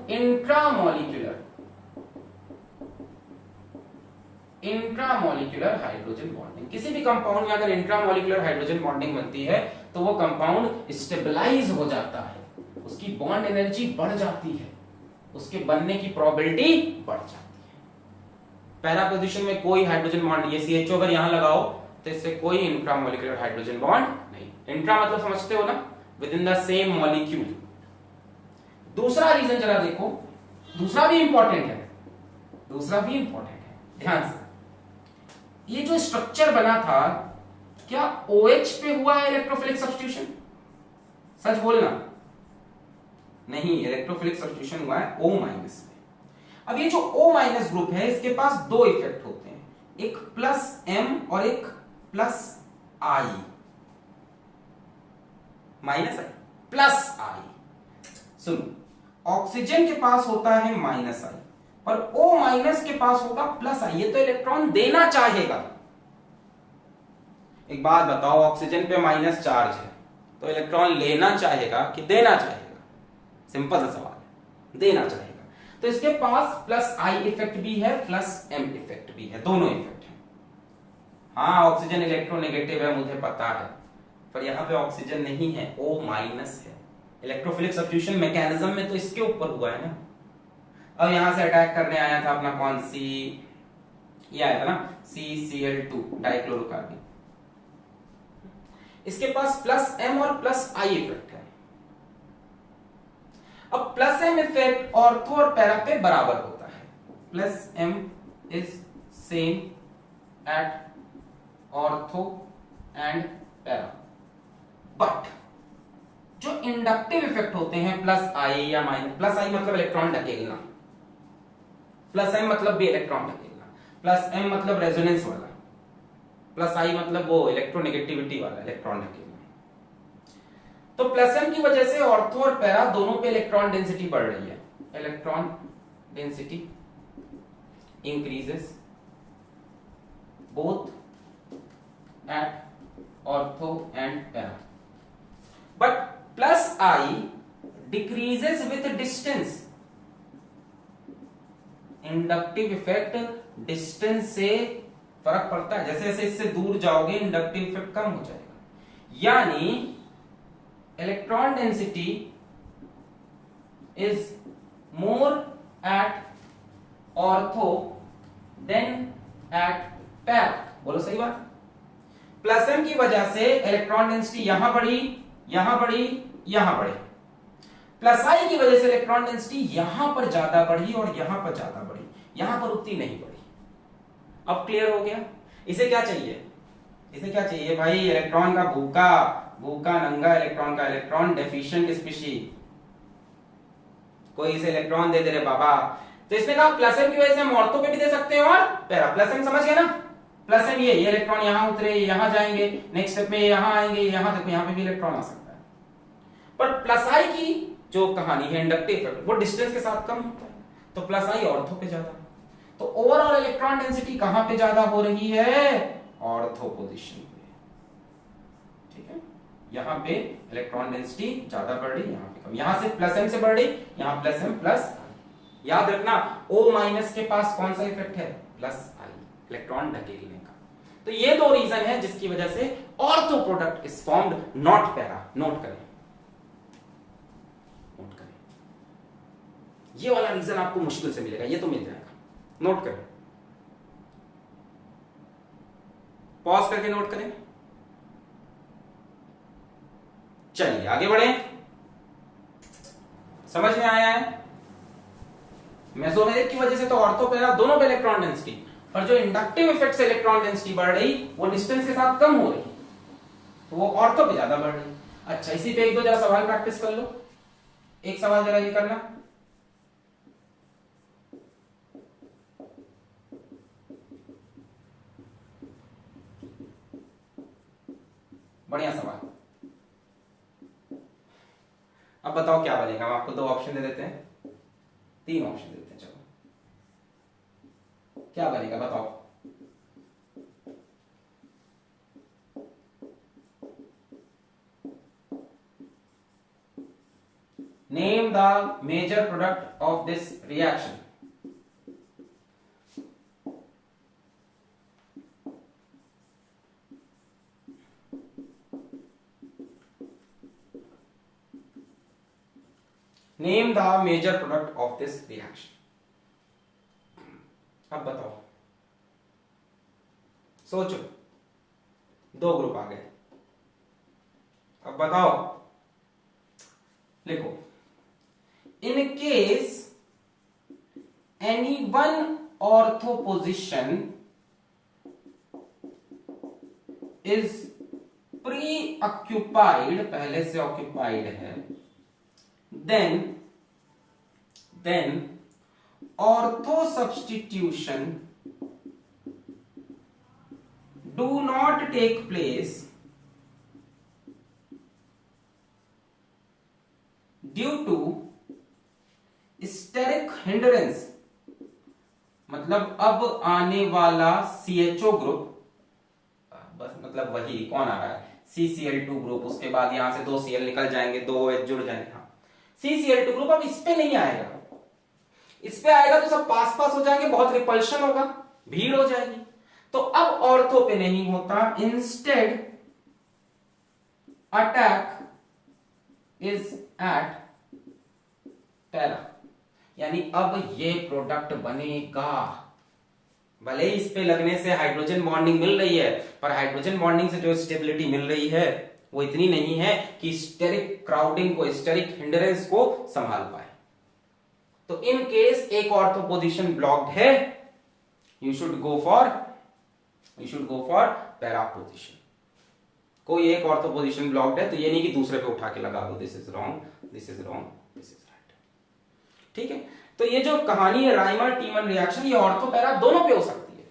intramolecular hydrogen bonding. किसी भी कंपाउंड में अगर इंट्रामोलिक्यूलर हाइड्रोजन बॉन्डिंग बनती है तो वो कंपाउंड स्टेबलाइज हो जाता है, उसकी बॉन्ड एनर्जी बढ़ जाती है, उसके बनने की प्रोबेबिलिटी बढ़ जाती है। पैरा पोजीशन में कोई हाइड्रोजन बॉन्ड, ये CHO अगर यहां लगाओ तो इससे कोई इंट्रामोलिक्यूलर हाइड्रोजन बॉन्ड नहीं। इंट्रा मतलब समझते हो ना, with in the same molecule. दूसरा रीजन जरा देखो, दूसरा भी इंपॉर्टेंट है, ध्यान से। ये जो स्ट्रक्चर बना था, क्या OH पे हुआ है इलेक्ट्रोफिलिक सब्स्टिट्यूशन? सच बोलना। नहीं, इलेक्ट्रोफिलिक सब्स्टिट्यूशन हुआ है O- में। अब ये जो O- ग्रुप है, इसके पास 2 इफेक्ट होते हैं, एक +M और एक +I, +I। सुनो, ऑक्सीजन के पास होता है -I, पर O- के पास होगा +I। ये तो इलेक्ट्रॉन देना चाहेगा। एक बात बताओ, ऑक्सीजन पे माइनस चार्ज है तो इलेक्ट्रॉन लेना चाहेगा कि देना चाहेगा? सिंपल सा सवाल है, देना चाहेगा। तो इसके पास +I इफेक्ट भी है, +M इफेक्ट भी है, दोनों इफेक्ट है। हाँ, ऑक्सीजन इलेक्ट्रोनेगेटिव है, मुझे पता है, पर यहां पे ऑक्सीजन नहीं है, O- है। इलेक्ट्रोफिलिक सब्स्टिट्यूशन मैकेनिज्म में तो इसके ऊपर हुआ है ना। अब यहां से अटैक करने आया था अपना कौन सी, ये आया था ना CCl2 डाइक्लोरोकार्बन। इसके पास +M और +I इफेक्ट है। अब +M इफेक्ट ऑर्थो और पैरा पे बराबर होता है। +M is same at ortho and para, but जो इंडक्टिव इफेक्ट होते हैं +I या +I मतलब इलेक्ट्रॉन ढकेलना, +M मतलब भी इलेक्ट्रॉन ढकेलना, +M मतलब रेजोनेंस वाला, +I मतलब वो इलेक्ट्रोनेगेटिविटी वाला, इलेक्ट्रॉन ढकेलना। तो +M की वजह से ऑर्थो और पैरा दोनों पे इलेक्ट्रॉन डेंसिटी बढ़ रही है। Electron density increases both at ortho and para, but +I decreases with distance। Inductive effect distance से फर्क पड़ता है, जैसे जैसे इससे दूर जाओगे इंडक्टिव इफेक्ट कम हो जाएगा। यानी electron density is more at ortho than at para. बोलो सही बात। +M की वजह से इलेक्ट्रॉन डेंसिटी यहां बढ़ी, यहां बढ़ी, यहां बढ़ी। +I की वजह से इलेक्ट्रॉन डेंसिटी यहां पर ज्यादा बढ़ी और यहां पर ज्यादा बढ़ी, यहां पर उतनी नहीं बढ़ी। अब क्लियर हो गया। इसे क्या चाहिए, इसे क्या चाहिए भाई? इलेक्ट्रॉन का भूखा भूखा नंगा इलेक्ट्रॉन का इलेक्ट्रॉन डेफिशिएंट स्पीशीज। कोई इसे इलेक्ट्रॉन दे दे रे बाबा, तो इसने कहा प्लस एम की वजह से हम ऑर्थो पे भी दे सकते हैं और पैरा। प्लस एम समझ गए ना, प्लस एम ये इलेक्ट्रॉन यहां उतरे, यहां जाएंगे, नेक्स्ट स्टेप में यहां आएंगे, यहां देखो यहां पे भी इलेक्ट्रॉन आ सकता है। पर प्लस आई की जो कहानी है इंडक्टिव इफेक्ट, वो डिस्टेंस के साथ कम होता है, तो प्लस आई ऑर्थो पे ज्यादा। तो ओवरऑल इलेक्ट्रॉन डेंसिटी कहां पे ज्यादा हो रही है, ऑर्थो पोजीशन पे, ठीक है। यहां पे इलेक्ट्रॉन डेंसिटी ज्यादा बढ़ रही, यहां पे कम, यहां से प्लस एम से बढ़ रही, यहां प्लस एम प्लस। याद रखना O माइनस के पास कौन सा इफेक्ट है, प्लस आई, इलेक्ट्रॉन ढकेलने का। तो ये दो रीजन है जिसकी वजह से ortho product is formed, not para. Note करें, नोट करें, ये वाला रीजन आपको मुश्किल से मिलेगा, ये तो मिल जाएगा, नोट करें, पॉज करके नोट करें। चलिए आगे बढ़े, समझ में आया है। मेसोमेरिक की वजह से तो ऑर्थो पैरा दोनों पे इलेक्ट्रॉन डेंसिटी, पर जो इंडक्टिव इफेक्ट से इलेक्ट्रॉन डेंसिटी बढ़ रही वो डिस्टेंस के साथ कम हो रही, तो वो ऑर्थो पे ज्यादा बढ़ रही। अच्छा, इसी पे एक दो जरा सवाल प्रैक्टिस कर लो। एक सवाल जरा ये करना, बढ़िया सवाल। अब बताओ क्या बनेगा, हम आपको दो ऑप्शन दे देते हैं, तीन ऑप्शन देते हैं, चलो क्या बनेगा बताओ। Name the major product of this reaction. Name the major product of this reaction. अब बताओ, सोचो, दो ग्रुप आ गए, अब बताओ, लिखो। In case any one ortho position is pre occupied, पहले से ऑक्यूपाइड है, then ortho substitution do not take place due to steric hindrance। मतलब अब आने वाला CHO ग्रुप, बस मतलब वही कौन आ रहा है, CCl2 ग्रुप, उसके बाद यहां से दो Cl निकल जाएंगे, दो OH जुड़ जाएंगे, हाँ CCl2 ग्रुप अब इस पे नहीं आएगा, इस पे आएगा तो सब पास पास हो जाएंगे, बहुत रिपल्शन होगा, भीड़ हो जाएगी, तो अब ऑर्थो पे नहीं होता, instead attack is eight para. यानी अब ये प्रोडक्ट बनेगा, भले ही इस पे लगने से हाइड्रोजन बॉन्डिंग मिल रही है, पर हाइड्रोजन बॉन्डिंग से जो स्टेबिलिटी मिल रही है वो इतनी नहीं है कि स्टेरिक क्राउडिंग को, स्टेरिक हिंडरेंस को संभाल पाए। तो इन केस एक ऑर्थो पोजीशन ब्लॉक्ड है, you should go for para position. कोई एक ऑर्थो पोजीशन ब्लॉक्ड है तो ये नहीं कि दूसरे पे उठा के लगा दो, this is wrong, this is wrong, this is right, ठीक है। तो ये जो कहानी है राइमर टीमन रिएक्शन, ये ऑर्थो पैरा दोनों पे हो सकती है।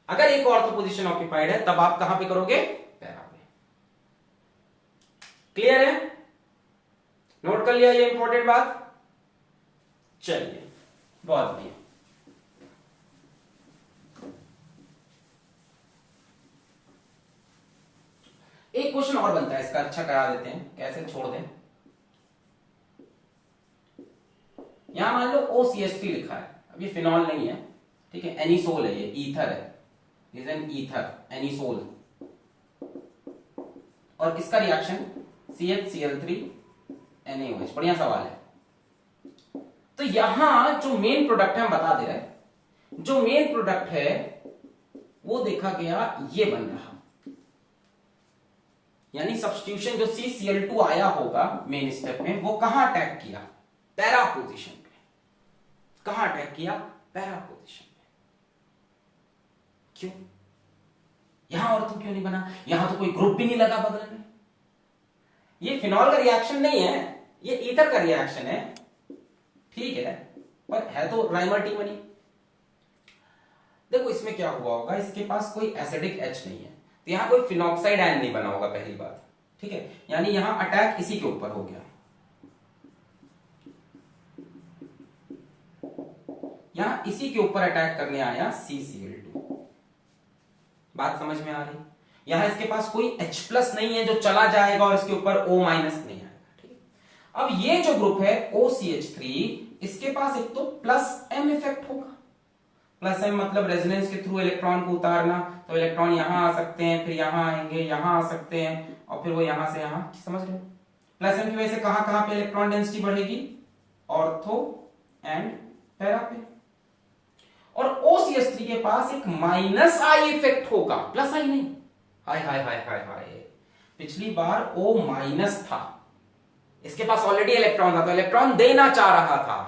अगर एक ऑर्थो पोजीशन ऑक्यूपाइड है तब आप कहां पे करोगे, पैरा पे। क्लियर है, नोट कर लिया ये इंपॉर्टेंट बात। चलिए बहुत बढ़िया, एक क्वेश्चन और बनता है इसका, अच्छा करा देते हैं, कैसे छोड़ दें। यहां मान लो OCH3 लिखा है, अब ये फिनॉल नहीं है, ठीक है, एनिसोल है, ये ईथर है, इज एन ईथर, एनिसोल, और इसका रिएक्शन CHCl3 NaOH। बढ़िया सवाल है। तो यहां जो मेन प्रोडक्ट है हम बता दे रहे हैं, जो मेन प्रोडक्ट है वो देखा गया ये बन रहा, यानी सब्स्टिट्यूशन जो CCl2 आया होगा मेन स्टेप में, वो कहां अटैक किया, पैरा पोजीशन पे। कहां अटैक किया, पैरा पोजीशन पे। क्यों, यहां और तो क्यों नहीं बना, यहां तो कोई ग्रुप भी नहीं लगा बगल में। ये फिनॉल का रिएक्शन नहीं है, ये ईथर का रिएक्शन है, ठीक है, पर है तो राइमर टीमन ही। देखो इसमें क्या हुआ होगा, इसके पास कोई एसिडिक एच नहीं है, तो यहां कोई फिनॉक्साइड आयन नहीं बना होगा पहली बात, ठीक है, यानी यहां अटैक इसी के ऊपर हो गया, यहां इसी के ऊपर अटैक करने आया CCl2। बात समझ में आ रही? यहां इसके पास कोई H प्लस नहीं है जो चला जाएगा और इसके ऊपर O माइनस नहीं आएगा, ठीक है। अब ये जो ग्रुप है OCH3, इसके पास एक तो प्लस M इफेक्ट होगा, प्लस M मतलब रेजोनेंस के थ्रू इलेक्ट्रॉन को उतारना, तो इलेक्ट्रॉन यहां आ सकते हैं, फिर यहां आएंगे, यहां आ सकते हैं, और फिर वो यहां से यहां, समझ रहे हो? प्लस M की वजह से कहां कहां पे इलेक्ट्रॉन डेंसिटी बढ़ेगी? ऑर्थो एंड पैरा पे। और OCH3 के पास एक माइनस आई इफेक्ट होगा, प्लस आई नहीं। हाय हाय हाय हाय हाय, पिछली बार O माइनस था, इसके पास ऑलरेडी इलेक्ट्रॉन था, तो इलेक्ट्रॉन देना चाह रहा था,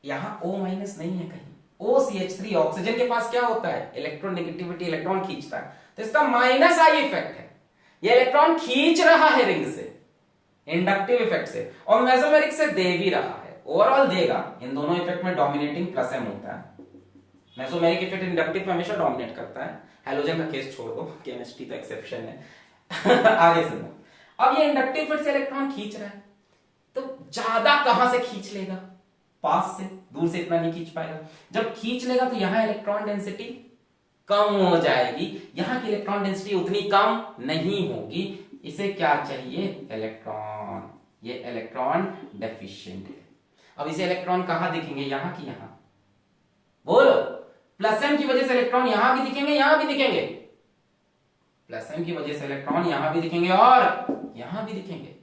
यहां O माइनस नहीं है कहीं। OCH3 ऑक्सीजन के पास क्या होता है? इलेक्ट्रॉन नेगेटिविटी, इलेक्ट्रॉन खींचता है, तो इसका माइनस आई इफेक्ट है, ये इलेक्ट्रॉन खींच रहा है रिंग से, इंडक्टिव इफेक्ट से, और मेसोमेरिक से दे भी रहा है, ओवरऑल देगा। इन दोनों इफेक्ट में डोमिनेटिंग प्लस M होता है, मेसोमेरिक इफेक्ट इंडक्टिव में हमेशा डोमिनेट करता है, हैलोजन का केस छोड़ दो, केमिस्ट्री तो एक्सेप्शन है। आगे सुनो, अब ये इंडक्टिव इफेक्ट से इलेक्ट्रॉन खींच रहा है, तो ज्यादा कहां से खींच लेगा? पास से, दूर से इतना नहीं खींच पाएगा। जब खींच लेगा तो यहां इलेक्ट्रॉन डेंसिटी कम हो जाएगी, यहां की इलेक्ट्रॉन डेंसिटी उतनी कम नहीं होगी, इसे क्या चाहिए? इलेक्ट्रॉन, ये इलेक्ट्रॉन डेफिशिएंट है। अब इसे इलेक्ट्रॉन कहां दिखेंगे? यहां की यहां, बोलो। प्लस M की वजह से इलेक्ट्रॉन यहां भी दिखेंगे, यहां भी दिखेंगे, प्लस M की वजह से इलेक्ट्रॉन यहां भी दिखेंगे और यहां भी दिखेंगे,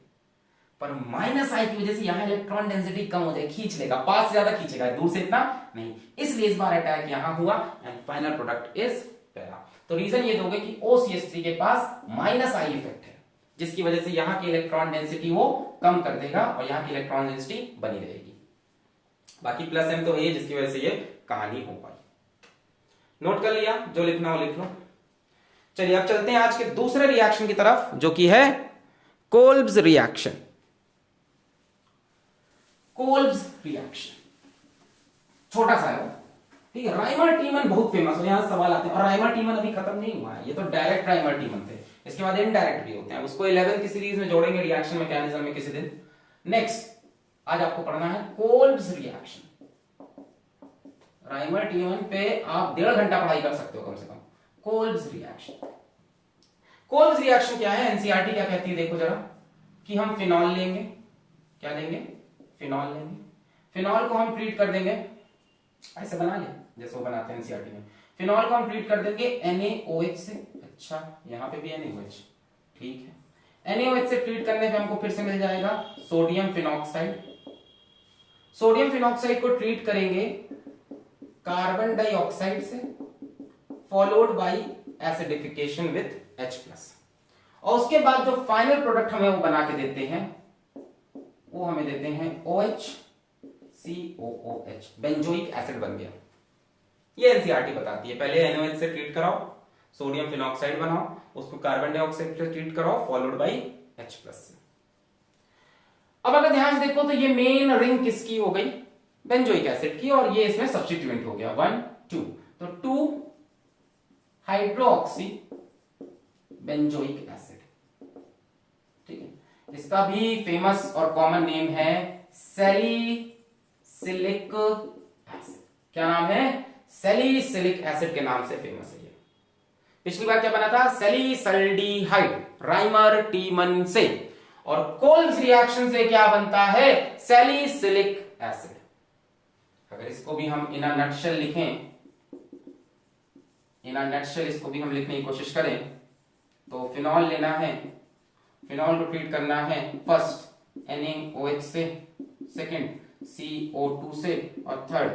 पर माइनस आई की वजह से यहां इलेक्ट्रॉन डेंसिटी कम हो जाएगी, खींच लेगा, पास से ज्यादा खींचेगा, दूर से इतना नहीं, इसलिए इस बार अटैक यहां हुआ and final product is para. तो रीजन ये दोगे कि OCH3 के पास माइनस आई इफेक्ट है, जिसकी वजह से यहां की इलेक्ट्रॉन डेंसिटी वो कम कर देगा और यहां की इलेक्ट्रॉन डेंसिटी बनी रहेगी। बाकी प्लस M तो है जिसकी वजह से ये कहानी हो पाई। नोट कर लिया? जो लिखना हो लिख लो। चलिए अब चलते हैं आज के दूसरे रिएक्शन की तरफ, जो कि है कोल्ब्स रिएक्शन। कोल्ब्स रिएक्शन छोटा सा है, ठीक है। राइमर टीमन बहुत फेमस है, यहां सवाल आते हैं, और राइमर टीमन अभी खत्म नहीं हुआ है, ये तो डायरेक्ट राइमर टीमन थे, इसके बाद इनडायरेक्ट भी होते हैं, उसको 11 की सीरीज में जोड़ेंगे रिएक्शन मैकेनिज्म में किसी दिन। नेक्स्ट आज आपको पढ़ना है कोल्ब्स रिएक्शन। राइमर टीमन पे आप 1.5 घंटा पढ़ाई कर सकते हो कम से कम। कोल्ब्स रिएक्शन, कोल्ब्स रिएक्शन क्या है? एनसीईआरटी क्या कहती है देखो जरा, कि हम फिनॉल लेंगे, क्या लेंगे? फिनॉल लेंगे, फिनॉल को हम ट्रीट कर देंगे, ऐसे बना ले जैसे वो बनाते हैं एनसीईआरटी में, फिनॉल को हम ट्रीट कर देंगे NaOH से, अच्छा यहां पे भी NaOH, ठीक है। NaOH से ट्रीट करने पे हमको फिर से मिल जाएगा सोडियम फिनॉक्साइड, सोडियम फिनॉक्साइड को ट्रीट करेंगे कार्बन डाइऑक्साइड से, followed by acidification with H+, और उसके बाद जो फाइनल प्रोडक्ट हमें वो बना के देते हैं, वो हमें देते हैं OH COOH, बेंजोइक एसिड बन गया। ये एनसीईआरटी बताती है, पहले NaOH से ट्रीट कराओ, सोडियम फिनॉक्साइड बनाओ, उसको कार्बन डाइऑक्साइड से ट्रीट कराओ, फॉलोड बाय H+ से। अब अगर ध्यान से देखो तो ये मेन रिंग किसकी हो गई? बेंजोइक एसिड की, और ये इसमें सब्स्टिट्यूएंट हो गया 1 2, तो 2 हाइड्रोक्सी बेंजोइक एसिड, ठीक है। इसका भी फेमस और कॉमन नेम है सैलिसिलिक एसिड। क्या नाम है? सैलिसिलिक एसिड के नाम से फेमस है ये। पिछली बार क्या बना था? सैलिसल्डिहाइड, राइमर टीमन से, और कोल्ब्स रिएक्शन से क्या बनता है? Salicylic acid. अगर इसको भी हम इन अ नटशेल लिखें, इन अ नटशेल इसको भी हम लिखने की कोशिश करें, तो फिनॉल लेना है, फिनॉल को ट्रीट करना है फर्स्ट NaOH से, सेकंड CO2 से, और थर्ड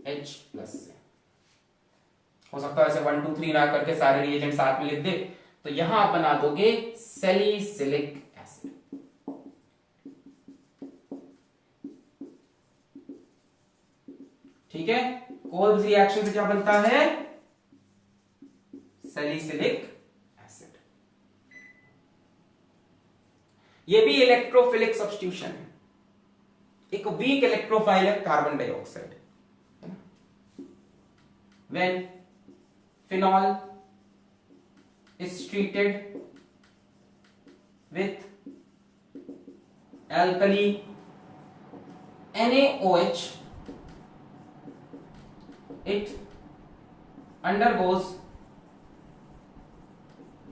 H+ से। हो सकता है ऐसे 1 2 3 ना करके सारे रिएजेंट साथ में लिख दे, तो यहां आप बना दोगे सैलिसिलिक एसिड। ठीक है, कोल्ब्स रिएक्शन से क्या बनता है? Salicylic acid. ये भी इलेक्ट्रोफिलिक सब्स्टिट्यूशन है, एक वीक इलेक्ट्रोफाइल है carbon dioxide. When phenol is treated with alkali NaOH, it undergoes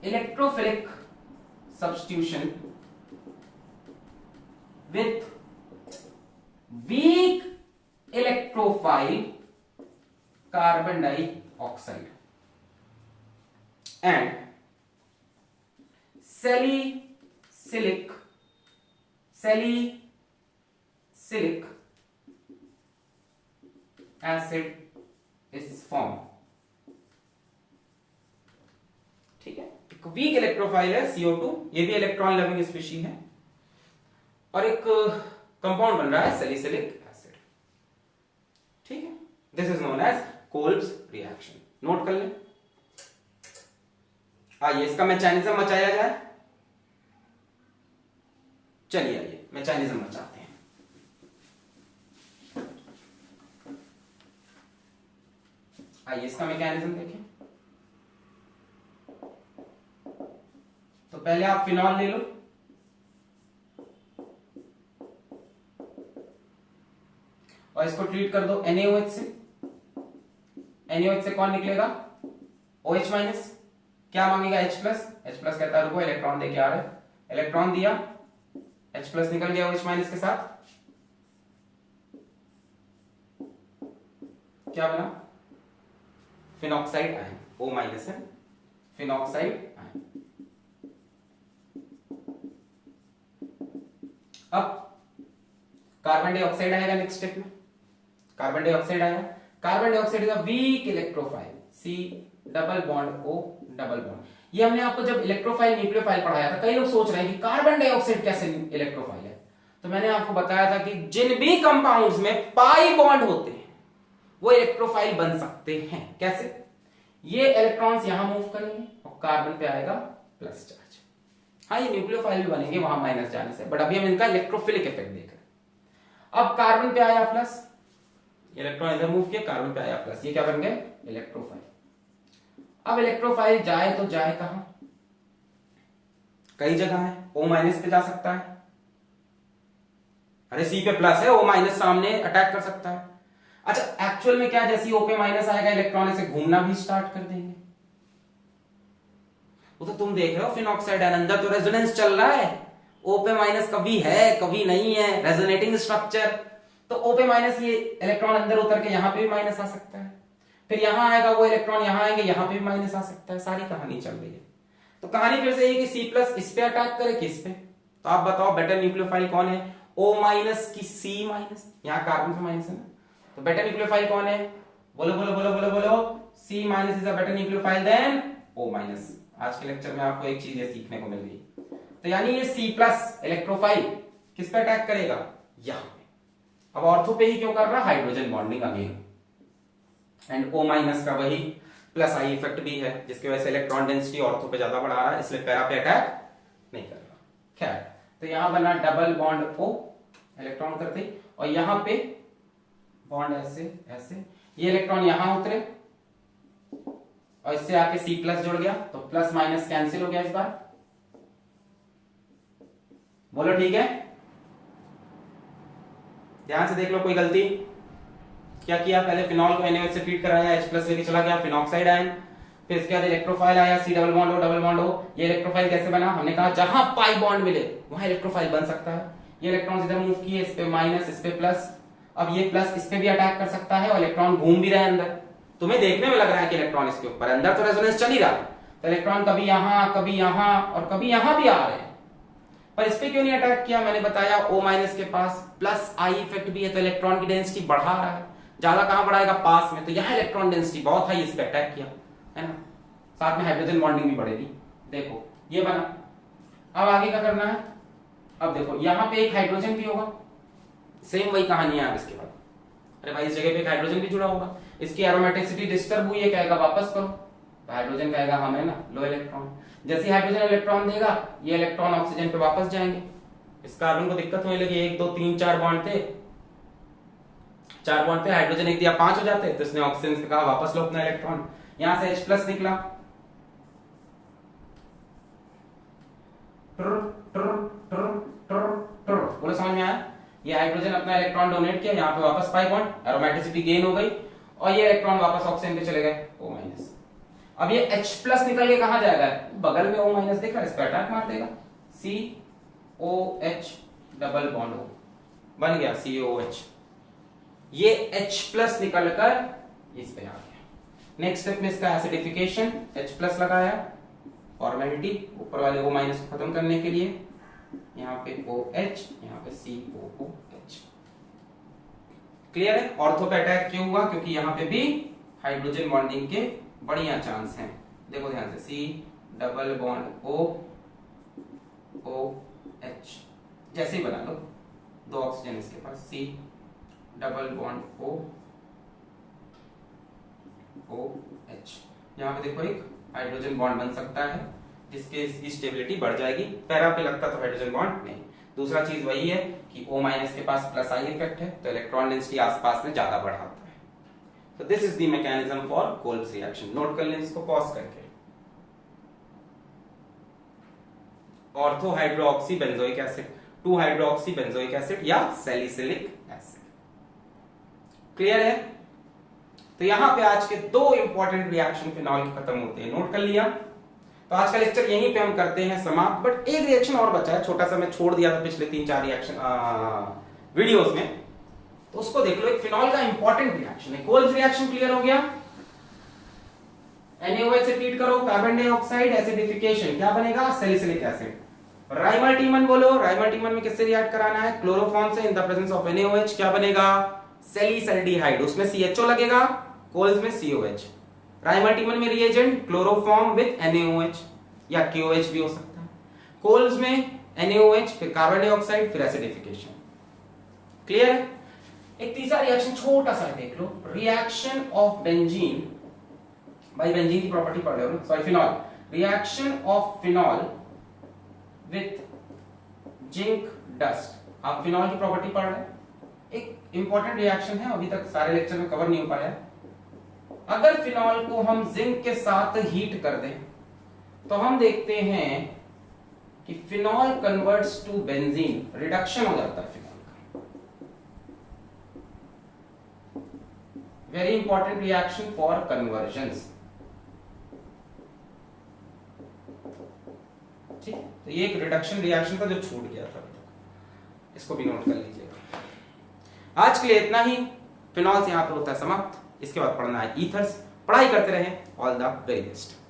electrophilic substitution with weak electrophile carbon dioxide and salicylic acid is formed। ठीक है, एक वीक इलेक्ट्रोफाइल है CO2, ये भी इलेक्ट्रॉन लविंग स्पीशीज है, और एक कंपाउंड बन रहा है सैलिसिलिक एसिड। ठीक है, this is known as Kolbe's reaction. Note कर लें। आइए इसका मैकेनिज्म मचाया जाए। चलिए आइए मैकेनिज्म मचाते हैं। आइए इसका मैकेनिज्म देखें। तो पहले आप फिनॉल ले लो, और इसको ट्रीट कर दो NaOH से। NaOH से कौन निकलेगा? OH minus. क्या मांगेगा? H plus. H प्लस कहता है रुको इलेक्ट्रॉन दे के आ रहे, इलेक्ट्रॉन दिया, H प्लस निकल गया OH माइनस के साथ, क्या बना? Phenoxide ion. O माइनस है, फिनॉक्साइड आयन। अब कार्बन डाइऑक्साइड आएगा नेक्स्ट स्टेप में। कार्बन डाइऑक्साइड आएगा। कार्बन डाइऑक्साइड का weak electrophile C double bond O double bond. ये हमने आपको जब इलेक्ट्रोफाइल न्यूक्लियोफाइल पढ़ाया था, कई लोग सोच रहे हैं कि कार्बन डाइऑक्साइड कैसे इलेक्ट्रोफाइल है। तो मैंने आपको बताया था कि जिन भी कंपाउंड्स में पाई बॉन्ड होते हैं वो इलेक्ट्रोफाइल बन सकते हैं। कैसे? ये इलेक्ट्रॉन्स यहां मूव करेंगे और कार्बन पे आएगा प्लस चार्ज। हाँ, ये न्यूक्लियोफाइल भी बनेंगे वहां माइनस जाने से, बट अभी हम इनका इलेक्ट्रोफिलिक इफेक्ट देख रहे हैं। अब कार्बन पे आया प्लस, इलेक्ट्रॉन इधर मूव किया, कार्बन पे आया प्लस, ये क्या बन गए? इलेक्ट्रोफाइल। अब इलेक्ट्रोफाइल जाए तो जाए कहां? कई जगह है। O माइनस पे जा सकता है, अरे C पे प्लस है, O माइनस सामने अटैक कर सकता है। अच्छा, एक्चुअल में क्या, जैसे O पे माइनस आएगा इलेक्ट्रॉन ऐसे घूमना भी स्टार्ट कर देंगे। वो तो तुम देख रहे हो फिनॉक्साइड आयन, अंदर तो रेजोनेंस चल रहा है। O पे माइनस कभी है कभी नहीं है, रेजोनेटिंग स्ट्रक्चर। तो O पे माइनस, ये इलेक्ट्रॉन अंदर उतर के यहां पे भी माइनस आ सकता है, फिर यहां आएगा वो इलेक्ट्रॉन, यहां आएंगे यहां पे भी माइनस आ सकता है। सारी कहानी चल रही है। तो कहानी फिर से ये कि C प्लस इस पे अटैक करे, किस पे? तो आप बताओ बेटर न्यूक्लियोफाइल कौन है? O माइनस की C माइनस? यहां कार्बन पे माइनस है ना, तो बेटर न्यूक्लियोफाइल कौन है? बोलो बोलो बोलो बोलो बोलो। C minus is a better nucleophile than O minus. आज के लेक्चर में आपको एक चीज ये सीखने को मिल गई। तो यानी ये C प्लस इलेक्ट्रोफाइल किस पे अटैक करेगा? यहां पे। अब ऑर्थो पे ही क्यों कर रहा? Hydrogen bonding again, and O minus का वही प्लस आई इफेक्ट भी है, जिसकी वजह से इलेक्ट्रॉन डेंसिटी ऑर्थो पे ज्यादा बढ़ा रहा है, इसलिए पैरा पे अटैक नहीं कर रहा। खैर, तो यहां बना डबल बॉन्ड O, इलेक्ट्रॉन करते, और यहां पे बॉन्ड ऐसे ऐसे, ये इलेक्ट्रॉन यहां उतरे और इससे आके C प्लस जुड़ गया, तो प्लस माइनस कैंसिल हो गया इस बार। बोलो ठीक है? ध्यान से देख लो, कोई गलती? क्या किया? पहले फिनॉल को NaOH से ट्रीट कराया, H प्लस लेके चला गया फिनॉक्साइड आयन, फिर इसके बाद इलेक्ट्रोफाइल आया C double bond O double bond O। ये इलेक्ट्रोफाइल कैसे बना? हमने कहा जहां पाई बॉन्ड मिले वहां इलेक्ट्रोफाइल बन सकता है। ये इलेक्ट्रॉन इधर मूव किए, इस पे माइनस इस पे प्लस, अब ये प्लस इस पे भी अटैक कर सकता है और इलेक्ट्रॉन घूम भी रहा है अंदर। तुम्हें देखने में लग रहा है कि इलेक्ट्रॉन इसके ऊपर, अंदर तो रेजोनेंस चल ही रहा है, तो इलेक्ट्रॉन कभी यहां कभी यहां और कभी यहां भी आ रहे हैं, पर इस पे क्यों नहीं अटैक किया? मैंने बताया O माइनस के पास प्लस आई इफेक्ट भी है, तो इलेक्ट्रॉन की डेंसिटी बढ़ा रहा है। ज्यादा कहां बढ़ाएगा? पास में, तो यहां इलेक्ट्रॉन डेंसिटी बहुत हाई, इस पे अटैक किया है ना, साथ में हाइड्रोजन बॉन्डिंग भी बढ़ेगी। देखो ये बना। अब आगे क्या करना है? अब देखो यहां पे एक हाइड्रोजन भी होगा, सेम वही कहानी है। इसके बाद अरे भाई इस जगह पे एक हाइड्रोजन भी जुड़ा होगा, इसकी एरोमेटिसिटी डिस्टर्ब हुई है, कहेगा वापस करो, तो हाइड्रोजन कहेगा हमें ना लो इलेक्ट्रॉन। जैसे हाइड्रोजन इलेक्ट्रॉन देगा, ये इलेक्ट्रॉन ऑक्सीजन पे वापस जाएंगे। इस कार्बन को दिक्कत होने लगी, 1 2 3 4 बॉन्ड थे, 4 बॉन्ड थे, हाइड्रोजन एक दिया 5 हो जाते, तो इसने ऑक्सीजन से कहा वापस लो अपना इलेक्ट्रॉन, यहां से H प्लस निकला, बोले समझ में आया? ये हाइड्रोजन अपना इलेक्ट्रॉन डोनेट किया, यहाँ पे वापस पाई बॉन्ड, एरोमेटिसिटी गेन हो गई और ये इलेक्ट्रॉन वापस ऑक्सीजन पे चले गए O-। अब ये H प्लस निकल के कहां जाएगा? बगल में O- देखा, इस पर अटैक मार देगा, COH डबल बॉन्ड O बन गया COH। ये H प्लस निकलकर इस पे आ गया। नेक्स्ट स्टेप में इसका एसिडिफिकेशन, H प्लस लगाया, फॉर्मेलिटी ऊपर वाले O- को खत्म करने के लिए, यहाँ पे OH, यहाँ पे COOH। क्लियर है? ऑर्थो पे अटैक क्यों हुआ? क्योंकि यहाँ पे भी हाइड्रोजन बॉन्डिंग के बढ़िया चांस हैं। देखो ध्यान से, C डबल बॉन्ड OH, जैसे ही बना लो, 2 ऑक्सीजन इसके पास, C डबल बॉन्ड OH। यहाँ पे देखो एक हाइड्रोजन बॉन्ड बन सकता है जिसके स्टेबिलिटी बढ़ जाएगी, पैरा पे लगता तो हाइड्रोजन बॉन्ड नहीं। दूसरा चीज वही है कि O- के पास प्लस आई इफेक्ट है, तो इलेक्ट्रॉन डेंसिटी आसपास में ज्यादा बढ़ाता है। So this is the mechanism for Kolb's reaction. Note कर लें इसको पॉज करके। Ortho hydroxy benzoic acid, 2 hydroxy benzoic acid या सैलिसिलिक एसिड। क्लियर है? तो यहां पे आज के 2 इंपॉर्टेंट रिएक्शन फिनॉल के खत्म होते हैं। नोट कर लिया? तो आज का लेक्चर यहीं पे हम करते हैं समाप्त, बट एक रिएक्शन और बचा है, छोटा सा मैं छोड़ दिया था पिछले 3-4 रिएक्शन वीडियोस में, तो उसको देख लो। एक फिनॉल का इंपॉर्टेंट रिएक्शन है। कोल्स रिएक्शन क्लियर हो गया? NaOH से ट्रीट करो, कार्बन डाइऑक्साइड, एसिडिफिकेशन, क्या बनेगा? Salicylic acid. राइमल्टीमन बोलो, राइमल्टीमन में किससे रिएक्ट कराना है? क्लोरोफॉर्म से, in the presence of NaOH, क्या बनेगा? सैलिसल्डिहाइड, उसमें CHO लगेगा, कोल्स में COH। राइमल्टीमन में रिएजेंट क्लोरोफॉर्म विद NaOH या KOH भी हो सकता है। कोल्स में NaOH, फिर कार्बन डाइऑक्साइड, फिर एसिडिफिकेशन। क्लियर है? एक तीसरा रिएक्शन छोटा सा देख लो, रिएक्शन ऑफ बेंजीन। भाई बेंजीन की प्रॉपर्टी पढ़ रहे हो ना, sorry phenol. Reaction of phenol with zinc dust. आप फिनॉल की प्रॉपर्टी पढ़ रहे हैं, एक इंपॉर्टेंट रिएक्शन है, अभी तक सारे लेक्चर में कवर नहीं हो पाया। अगर फिनॉल को हम जिंक के साथ हीट कर दें तो हम देखते हैं कि phenol converts to benzene, reduction हो जाता है फिनॉल का। Very important reaction for conversions. ठीक, तो ये एक रिडक्शन रिएक्शन था जो छूट गया था, इसको भी नोट कर लीजिएगा। आज के लिए इतना ही। फिनॉल से यहां पर होता है समाप्त। इसके बाद पढ़ना है ईथर्स। पढ़ाई करते रहें। All the very best.